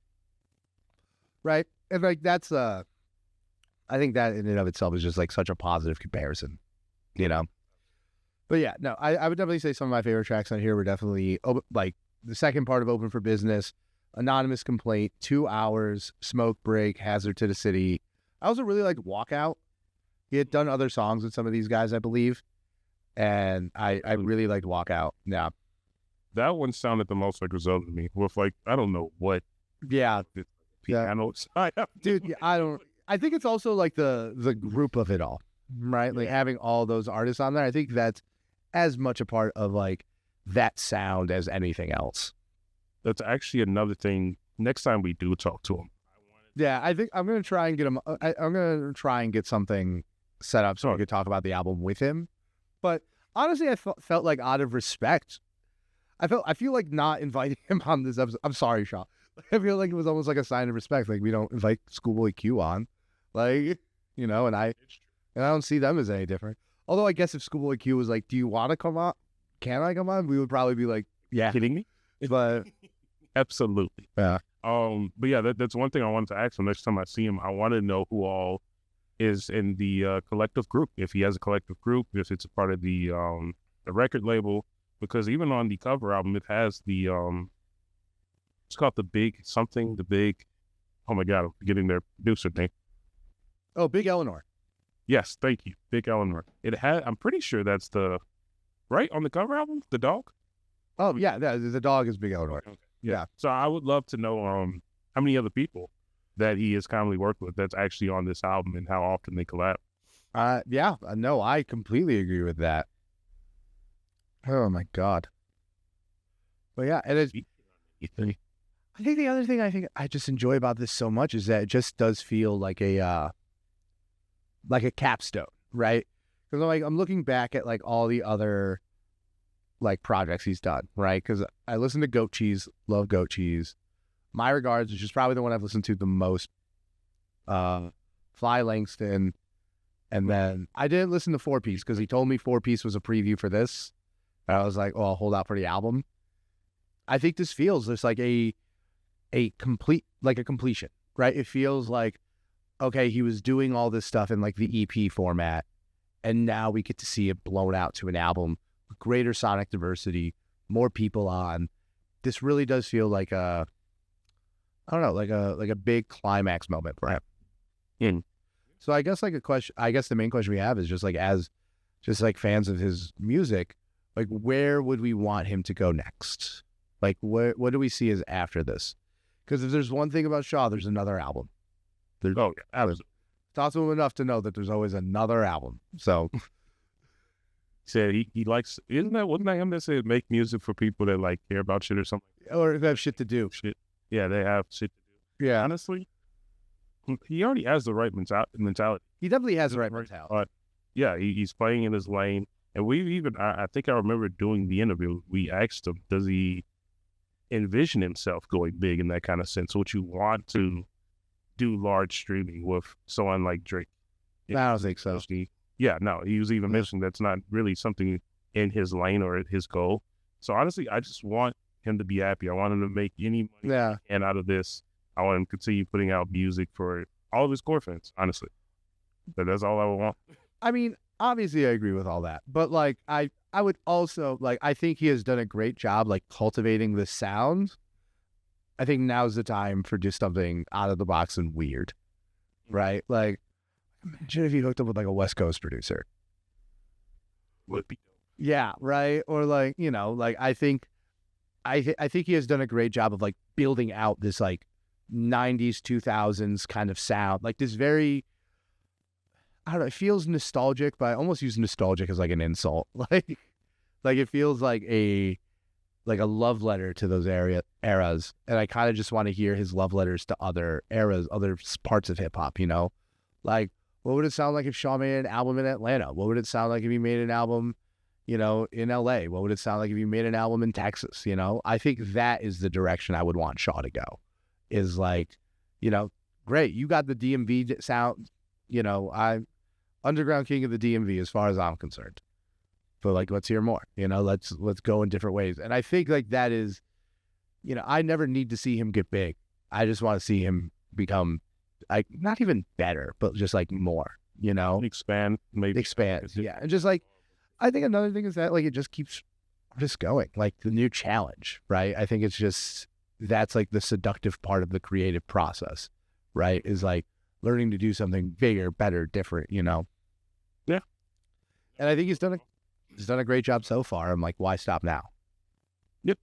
Right. And like that's I think that in and of itself is just like such a positive comparison, you know? But yeah, no, I would definitely say some of my favorite tracks on here were definitely like the second part of Open for Business, Anonymous Complaint, 2 Hours, Smoke Break, Hazard to the City. I also really liked Walkout. He had done other songs with some of these guys, I believe. And I really liked Walkout. Yeah. That one sounded the most like Griselda to me, with like, I don't know what. Yeah. Piano. Dude, yeah, I think it's also like the group of it all, right? Like having all those artists on there. I think that's as much a part of like that sound as anything else. That's actually another thing. Next time we do talk to him. Yeah, I think I'm going to try and get him. I'm going to try and get something set up so we could talk about the album with him. But honestly, I felt like out of respect, I feel like not inviting him on this episode. I'm sorry, Shaw. I feel like it was almost like a sign of respect. Like we don't invite Schoolboy Q on, like, you know, and I don't see them as any different. Although I guess if Schoolboy Q was like, "Do you want to come can I come on? We would probably be like, yeah. Kidding me? But Absolutely. yeah. But yeah, that's one thing I wanted to ask him next time I see him. I want to know who all is in the collective group. If he has a collective group, if it's a part of the record label, because even on the cover album, it has the it's called the big. Oh my God, I'm forgetting their producer name. Oh, Big Eleanor. Yes, thank you, Big Eleanor. It had. I'm pretty sure that's the right on the cover album. The dog. Oh yeah, the dog is Big Eleanor. Okay. Yeah. So I would love to know how many other people that he has commonly worked with that's actually on this album and how often they collab. Yeah, no, I completely agree with that. Oh my God. But yeah, and it's, I think the other thing I just enjoy about this so much is that it just does feel like a capstone, right? Because I'm looking back at like all the other like projects he's done, right? Because I listen to Goat Cheese, love Goat Cheese. My Regards, which is probably the one I've listened to the most. Fly Langston, and then I didn't listen to 4-Piece because he told me 4-Piece was a preview for this. And I was like, oh, I'll hold out for the album. I think this feels just like a completion, right? It feels like, okay, he was doing all this stuff in like the EP format, and now we get to see it blown out to an album with greater sonic diversity, more people on. This really does feel like I don't know, like a big climax moment for him. Mm. So I guess the main question we have is just like, as just like fans of his music, like where would we want him to go next? Like what do we see as after this? Because if there's one thing about Shaw, there's another album. Oh yeah, absolutely. Talked to him enough to know that there's always another album. So said he likes, wasn't that him that said make music for people that like care about shit or something? Or they have shit to do. Shit. Yeah, they have shit to do. Yeah. Honestly, he already has the right mentality. He definitely has the right mentality. But yeah, he's playing in his lane. And we even, I think I remember doing the interview, we asked him, does he envision himself going big in that kind of sense? Would you want to do large streaming with someone like Drake? I don't think so. Yeah, no, he was even mentioning that's not really something in his lane or his goal. So honestly, I just want him to be happy. I want him to make any money and out of this. I want him to continue putting out music for all of his core fans, honestly. But that's all I would want. I mean, obviously I agree with all that. But like I would also like, I think he has done a great job like cultivating the sound. I think now's the time for just something out of the box and weird. Right? Like, imagine if he hooked up with like a West Coast producer. Would be. Yeah, right. Or like, you know, like I think he has done a great job of like building out this like 90s, 2000s kind of sound. Like this very, I don't know, it feels nostalgic, but I almost use nostalgic as like an insult. Like it feels like a love letter to those eras. And I kind of just want to hear his love letters to other eras, other parts of hip hop, you know? Like, what would it sound like if Shaw made an album in Atlanta? What would it sound like if he made an album, you know, in LA? What would it sound like if he made an album in Texas? You know, I think that is the direction I would want Shaw to go, is like, you know, great. You got the DMV sound, you know, I'm underground king of the DMV as far as I'm concerned, but like, let's hear more, you know, let's go in different ways. And I think like that is, you know, I never need to see him get big. I just want to see him become like, not even better, but just like more, you know, expand. Yeah. And just like, I think another thing is that like, it just keeps just going, like the new challenge, right? I think it's just, that's like the seductive part of the creative process, right? Is like learning to do something bigger, better, different, you know? Yeah. And I think he's done a great job so far. I'm like, why stop now? Yep.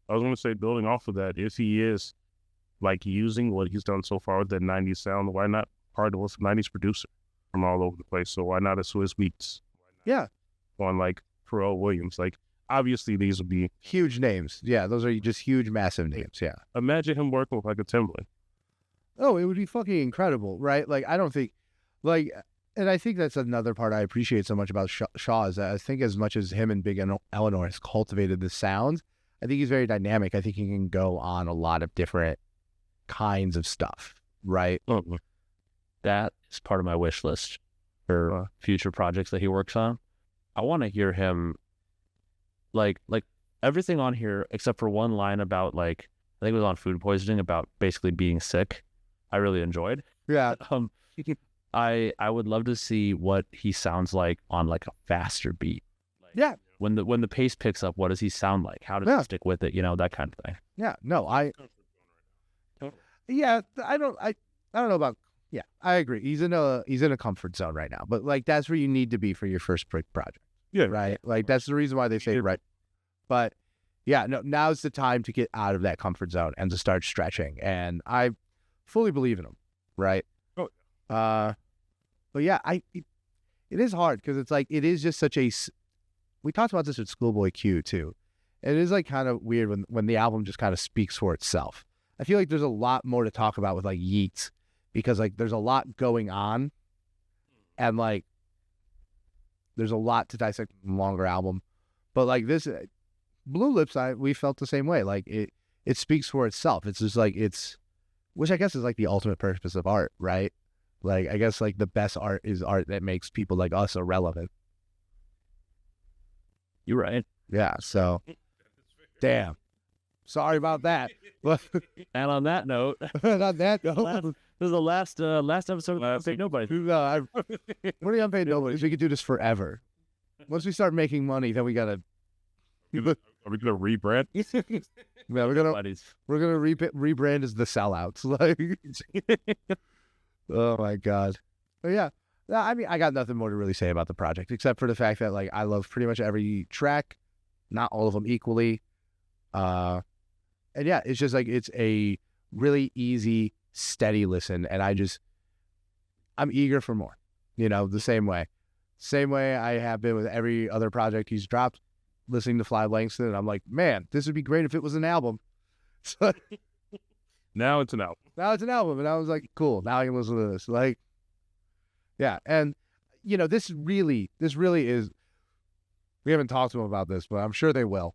I was going to say, building off of that, if he is like using what he's done so far with that 90s sound, why not partner with a 90s producer from all over the place? So why not a Swiss Beats? Yeah. On like Pharrell Williams. Like, obviously these would be huge names. Yeah, those are just huge, massive names. Yeah. Imagine him working with like a Timbaland. Oh, it would be fucking incredible, right? Like, I don't think, like, and I think that's another part I appreciate so much about Shaw is that I think as much as him and Big Eleanor has cultivated the sound, I think he's very dynamic. I think he can go on a lot of different kinds of stuff, right? Mm-hmm. That is part of my wish list for future projects that he works on. I want to hear him like everything on here except for one line about like I think it was on food poisoning about basically being sick. I really enjoyed. Yeah. I would love to see what he sounds like on like a faster beat. Like, Yeah. When the pace picks up, what does he sound like? How does he stick with it? That kind of thing. Yeah. No, yeah, I don't know about, yeah, I agree. He's in a comfort zone right now, but like, that's where you need to be for your first project. Yeah. Right. Like, that's the reason why they say, right. But yeah, no, now's the time to get out of that comfort zone and to start stretching. And I fully believe in him. Right. Oh. But yeah, it is hard because it's like, it is just such a, we talked about this with Schoolboy Q too. It is like kind of weird when the album just kind of speaks for itself. I feel like there's a lot more to talk about with like Yeats because like there's a lot going on and like there's a lot to dissect in a longer album. But like this Blue Lips, we felt the same way. Like it speaks for itself. It's just like which I guess is like the ultimate purpose of art, right? Like I guess like the best art is art that makes people like us irrelevant. You're right. Yeah, so damn. Sorry about that. But and on that note, on that note, this is the last episode of Unpaid Nobody. No, we're the Unpaid Nobodies. We could do this forever. Once we start making money, then we gotta. Are we gonna rebrand? Yeah, we're gonna rebrand as the Sellouts. Like, oh my god. But yeah, I mean, I got nothing more to really say about the project except for the fact that like I love pretty much every track, not all of them equally. And yeah, it's just like it's a really easy, steady listen, and I'm eager for more. The same way I have been with every other project he's dropped. Listening to Fly Langston, and I'm like, man, this would be great if it was an album. So, now it's an album. Now it's an album, and I was like, cool. Now I can listen to this. Like, yeah, and this really is. We haven't talked to them about this, but I'm sure they will.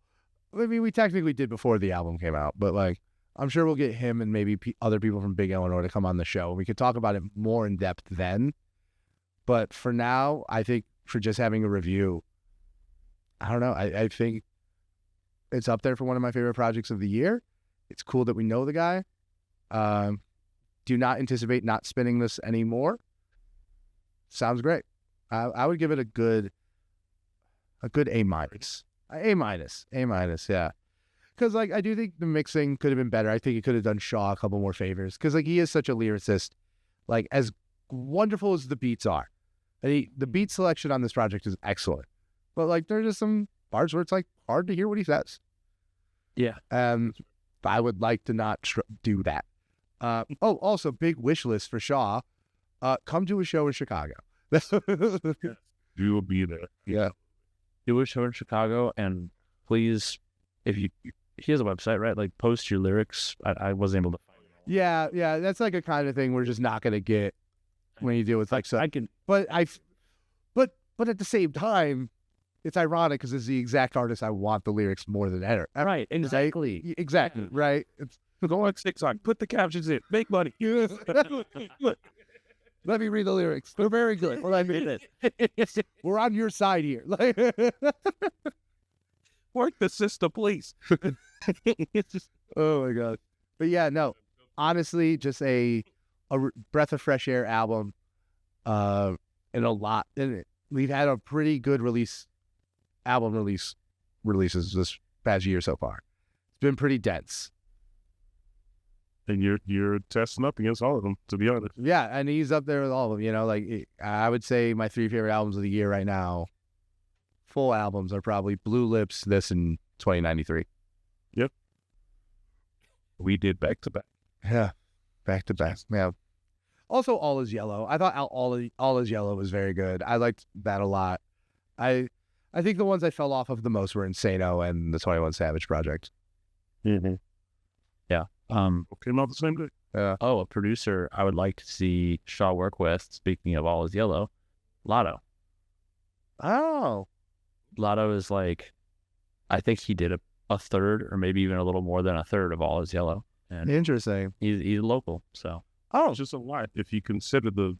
I mean, we technically did before the album came out, but like, I'm sure we'll get him and maybe other people from Big Eleanor to come on the show. We could talk about it more in depth then. But for now, I think for just having a review, I don't know. I think it's up there for one of my favorite projects of the year. It's cool that we know the guy. Do not anticipate not spinning this anymore. Sounds great. I would give it a good A minus. A minus, yeah. Because like I do think the mixing could have been better. I think he could have done Shaw a couple more favors. Because like he is such a lyricist. Like as wonderful as the beats are, and the beat selection on this project is excellent. But like there's just some parts where it's like hard to hear what he says. Yeah. I would like to not do that. Also big wish list for Shaw. Come to a show in Chicago. You will be there. Yeah. Do a show in Chicago, and please, he has a website, right? Like post your lyrics. I wasn't able to find it. Yeah. That's like a kind of thing we're just not gonna get when you deal with like so. I can, but at the same time, it's ironic because it's the exact artist I want the lyrics more than ever. Right? Exactly. Exactly. Right. Go on TikTok. Put the captions in. Make money. Let me read the lyrics. They're very good. Well, I mean it. We're on your side here. Work the system, please. Oh my god. But yeah, no. Honestly, just a breath of fresh air album. And a lot in it. We've had a pretty good album releases this past year so far. It's been pretty dense. And you're testing up against all of them, to be honest. Yeah, and he's up there with all of them. Like I would say my 3 favorite albums of the year right now, full albums, are probably Blue Lips, this, and 2093. Yep. We did back to back. Yeah, back to back. Yeah. Also, All Is Yellow. I thought All Is Yellow was very good. I liked that a lot. I think the ones I fell off of the most were Insano and the 21 Savage Project. Mm-hmm. Yeah. Came out the same day. A producer I would like to see Shaw work with, speaking of All Is Yellow, Lotto. Oh. Lotto is like, I think he did a third or maybe even a little more than a third of All Is Yellow. And interesting. He's local, so. Oh, it's just a lot if you consider the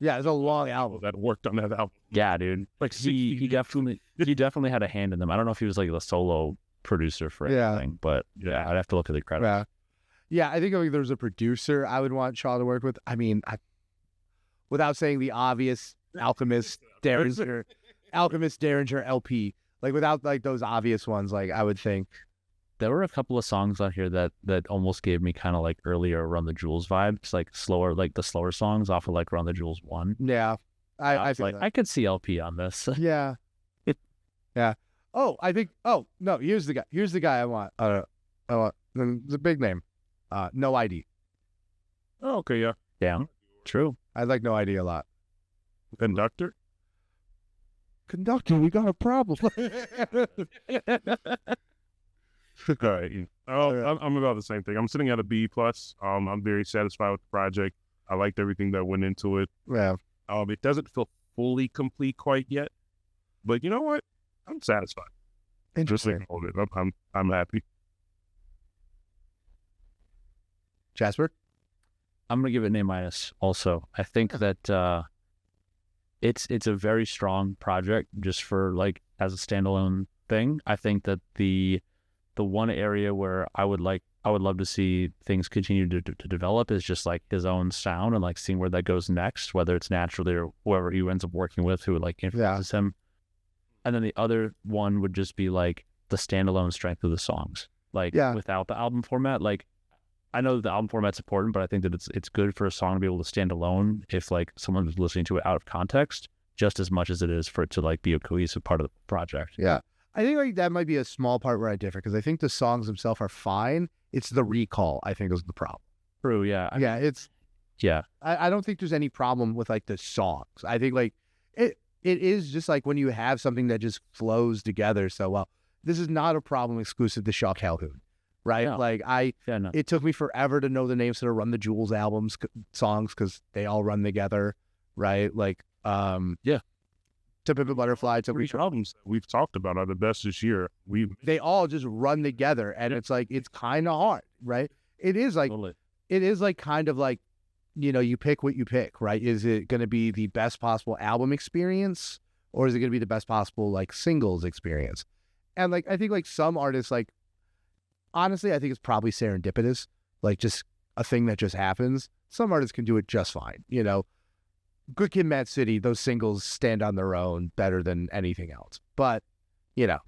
Yeah, it's a long album. that worked on that album. Yeah, dude. Like He definitely had a hand in them. I don't know if he was like the solo producer for anything, but yeah, I'd have to look at the credits. Yeah, I think if there's a producer I would want Shaw to work with. I mean, without saying the obvious, Alchemist, Derringer LP. Like without like those obvious ones, like I would think. There were a couple of songs on here that almost gave me kind of like earlier Run the Jewels vibes, like slower, like the slower songs off of like Run the Jewels 1. Yeah, I feel like that. I could see LP on this. Yeah, yeah. Oh, I think. Oh no, here's the guy. Here's the guy I want. I want the big name. No ID. Oh, okay, yeah. Yeah, true. I like No ID a lot. Conductor, we got a problem. All right. I'm about the same thing. I'm sitting at a B plus. I'm very satisfied with the project. I liked everything that went into it. Yeah. It doesn't feel fully complete quite yet, but you know what? I'm satisfied. Interesting. Just hold it. I'm happy. Jasper? I'm gonna give it an A-. Also, I think that it's a very strong project just for like as a standalone thing. I think that the one area where I would love to see things continue to develop is just like his own sound and like seeing where that goes next, whether it's naturally or whoever he ends up working with who like influences him. And then the other one would just be like the standalone strength of the songs, like without the album format. Like I know that the album format's important, but I think that it's good for a song to be able to stand alone if like someone was listening to it out of context, just as much as it is for it to like be a cohesive part of the project. Yeah. I think like that might be a small part where I differ because I think the songs themselves are fine. It's the recall I think is the problem. True, yeah. I don't think there's any problem with like the songs. I think like it is just like when you have something that just flows together so well. This is not a problem exclusive to Shaw Calhoune, right? No. Like it took me forever to know the names to the Run the Jewels songs because they all run together, right? Like To Pimp a Butterfly. Three albums that we've talked about are the best this year. They all just run together, and it's like it's kind of hard, right? It is like Totally. it is like kind of like, you know, you pick what you pick, right? Is it going to be the best possible album experience, or is it going to be the best possible like singles experience? And like I think like some artists, like honestly, I think it's probably serendipitous, like just a thing that just happens. Some artists can do it just fine, you know. Good Kid, Mad City, those singles stand on their own better than anything else. But, you know,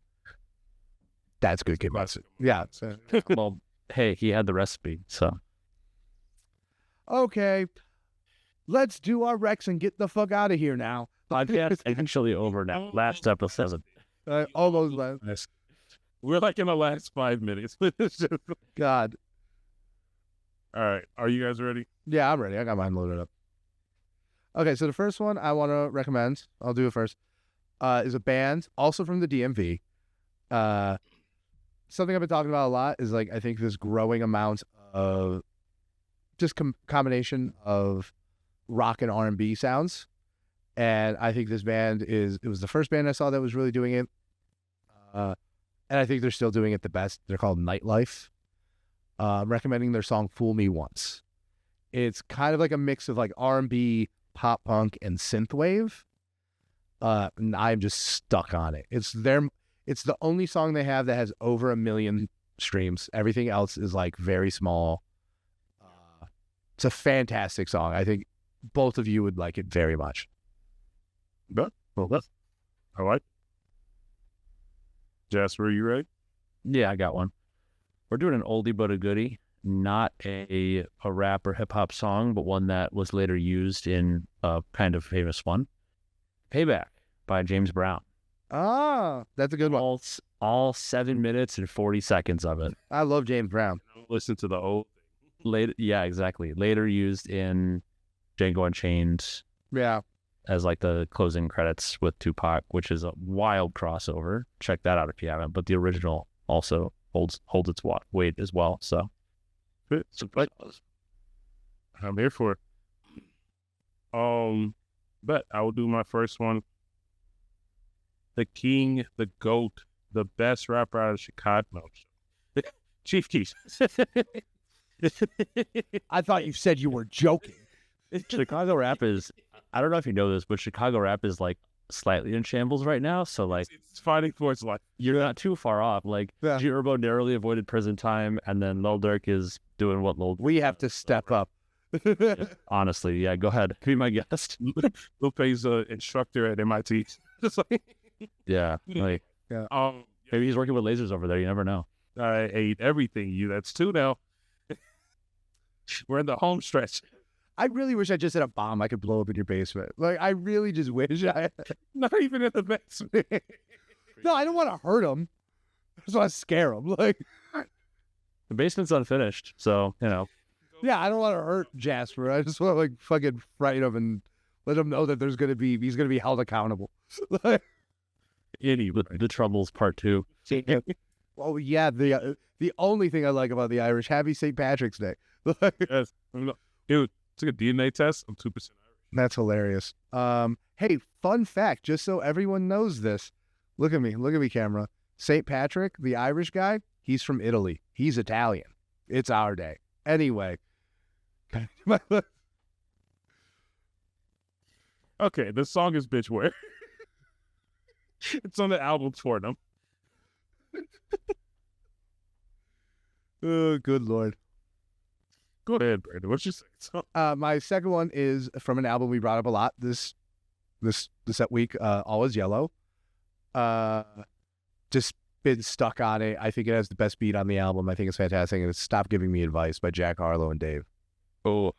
that's Good Kid, Mad City. Yeah. Well, hey, he had the recipe, so. Okay. Let's do our Rex and get the fuck out of here now. Podcast actually over now. Last episode. Almost last. We're like in the last 5 minutes. God. All right. Are you guys ready? Yeah, I'm ready. I got mine loaded up. Okay, so the first one I want to recommend, I'll do it first, is a band also from the DMV. Something I've been talking about a lot is like I think this growing amount of just combination of rock and R&B sounds, and I think this band it was the first band I saw that was really doing it, and I think they're still doing it the best. They're called Nightlife. I'm recommending their song "Fool Me Once." It's kind of like a mix of like R&B, pop punk, and synthwave. And I'm just stuck on it. It's the only song they have that has over 1 million streams. Everything else is like very small. It's a fantastic song. I think both of you would like it very much. But well, I like. Jasper, are you ready? Yeah, I got one. We're doing an oldie but a goodie. Not a rap or hip hop song, but one that was later used in a kind of famous one. Payback by James Brown. Ah, that's a good one. All 7 minutes and 40 seconds of it. I love James Brown. Listen to the old. Later, yeah, exactly. Later used in Django Unchained. Yeah. As like the closing credits with Tupac, which is a wild crossover. Check that out if you haven't. But the original also holds its weight as well. So. I'm here for it. But I will do my first one. The king, the GOAT, the best rapper out of Chicago. No, Chief Keef. I thought you said you were joking. Chicago rap is I don't know if you know this, but Chicago rap is like slightly in shambles right now. So like It's fighting for its life. you're not too far off. Like Yeah. G Herbo narrowly avoided prison time, and then Lil Durk is doing what Lil. We have to step up. Honestly, yeah. Go ahead, be my guest. Lil Pay's an instructor at MIT. Just like, Yeah, like maybe he's working with lasers over there. You never know. I ate everything. That's 2 now. We're in the home stretch. I really wish I just had a bomb I could blow up in your basement. Like, I really just wish I. Not even in the basement. No, I don't want to hurt him. I just want to scare him. Like, The basement's unfinished, so you know. yeah, I don't want to hurt Jasper. I just want to like fucking frighten him and let him know that he's gonna be held accountable. Like, Anyway, The Troubles Part 2. oh yeah, the only thing I like about the Irish, happy St. Patrick's Day. Like, yes. Dude, took a DNA test. I'm 2% Irish. that's hilarious. Hey, fun fact, just so everyone knows this. Look at me, camera. St. Patrick, the Irish guy, he's from Italy. He's Italian. It's our day. Anyway. Okay, the song is Bitchware. It's on the album for them. Oh, good Lord. Go ahead, Brandon. What's your second song? My second one is from an album we brought up a lot this week, All Is Yellow. Just been stuck on it. I think it has the best beat on the album. I think it's fantastic. And it's Stop Giving Me Advice by Jack Harlow and Dave. Oh.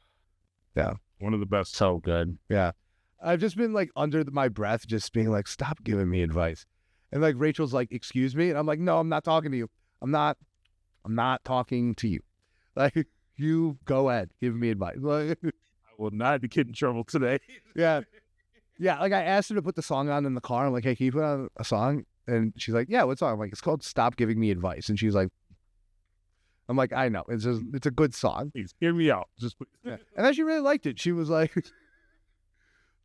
Yeah. One of the best. So good. Yeah. I've just been like under my breath, just being like, stop giving me advice. And like Rachel's like, excuse me. And I'm like, no, I'm not talking to you. I'm not talking to you. Like, you go ahead, give me advice. Like, I will not get in trouble today. yeah. Yeah. Like I asked her to put the song on in the car. I'm like, hey, can you put on a song? And she's like, yeah, what song? I'm like, it's called Stop Giving Me Advice. And she's like, I'm like, I know. It's a good song. Please, hear me out. Just please. Yeah. And then she really liked it. She was like,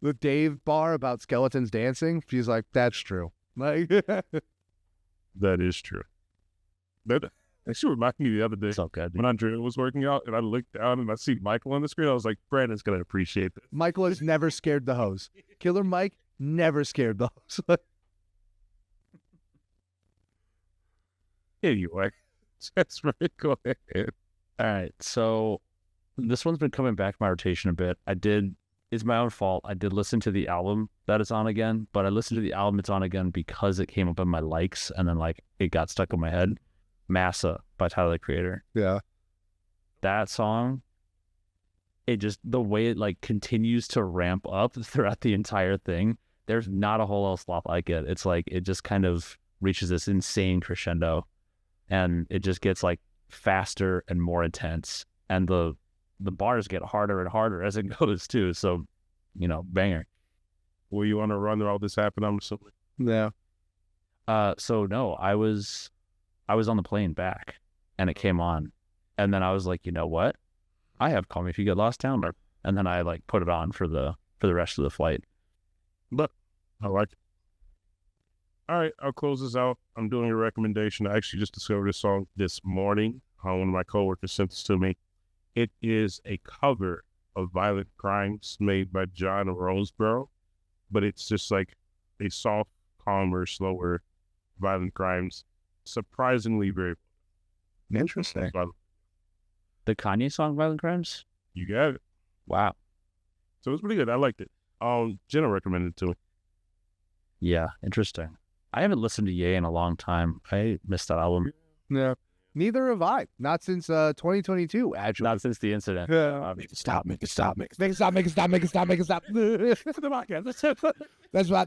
the Dave bar about skeletons dancing. She's like, that's true. Like, That is true. That actually reminded me the other day So good. when Andrea was working out and I looked down and I see Michael on the screen. I was like, Brandon's going to appreciate this. Michael has never scared the hose. Killer Mike never scared the hose. Anyway, Jasper, go ahead. All right, so this one's been coming back to my rotation a bit. It's my own fault. I did listen to the album that it's on again, but I listened to the album it's on again because it came up in my likes and then like it got stuck in my head. Massa by Tyler the Creator. Yeah. That song, it just, the way it like continues to ramp up throughout the entire thing, there's not a whole lot like it. It's like it just kind of reaches this insane crescendo and it just gets like faster and more intense. And the bars get harder and harder as it goes too. So, you know, banger. Were you on a run where all this happened? I'm assuming. Yeah. So no, I was on the plane back and it came on. And then I was like, you know what? I have Call Me If You Get Lost download. And then I like put it on for the rest of the flight. But I like it. All right, I'll close this out. I'm doing a recommendation. I actually just discovered this song this morning. One of my coworkers sent this to me. It is a cover of Violent Crimes made by John Roseborough, but it's just like a soft, calmer, slower Violent Crimes. Surprisingly very Interesting. The Kanye song Violent Crimes? You got it. Wow. So it was pretty good. I liked it. Jenna recommended it to me. Yeah, interesting. I haven't listened to Ye in a long time. I missed that album. Yeah. Neither have I. Not since 2022, actually. Not since the incident. Make it stop. Make it stop. Make it stop. Make it stop. Make it stop. Make it stop. That's the podcast.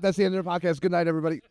That's the end of the podcast. Good night, everybody.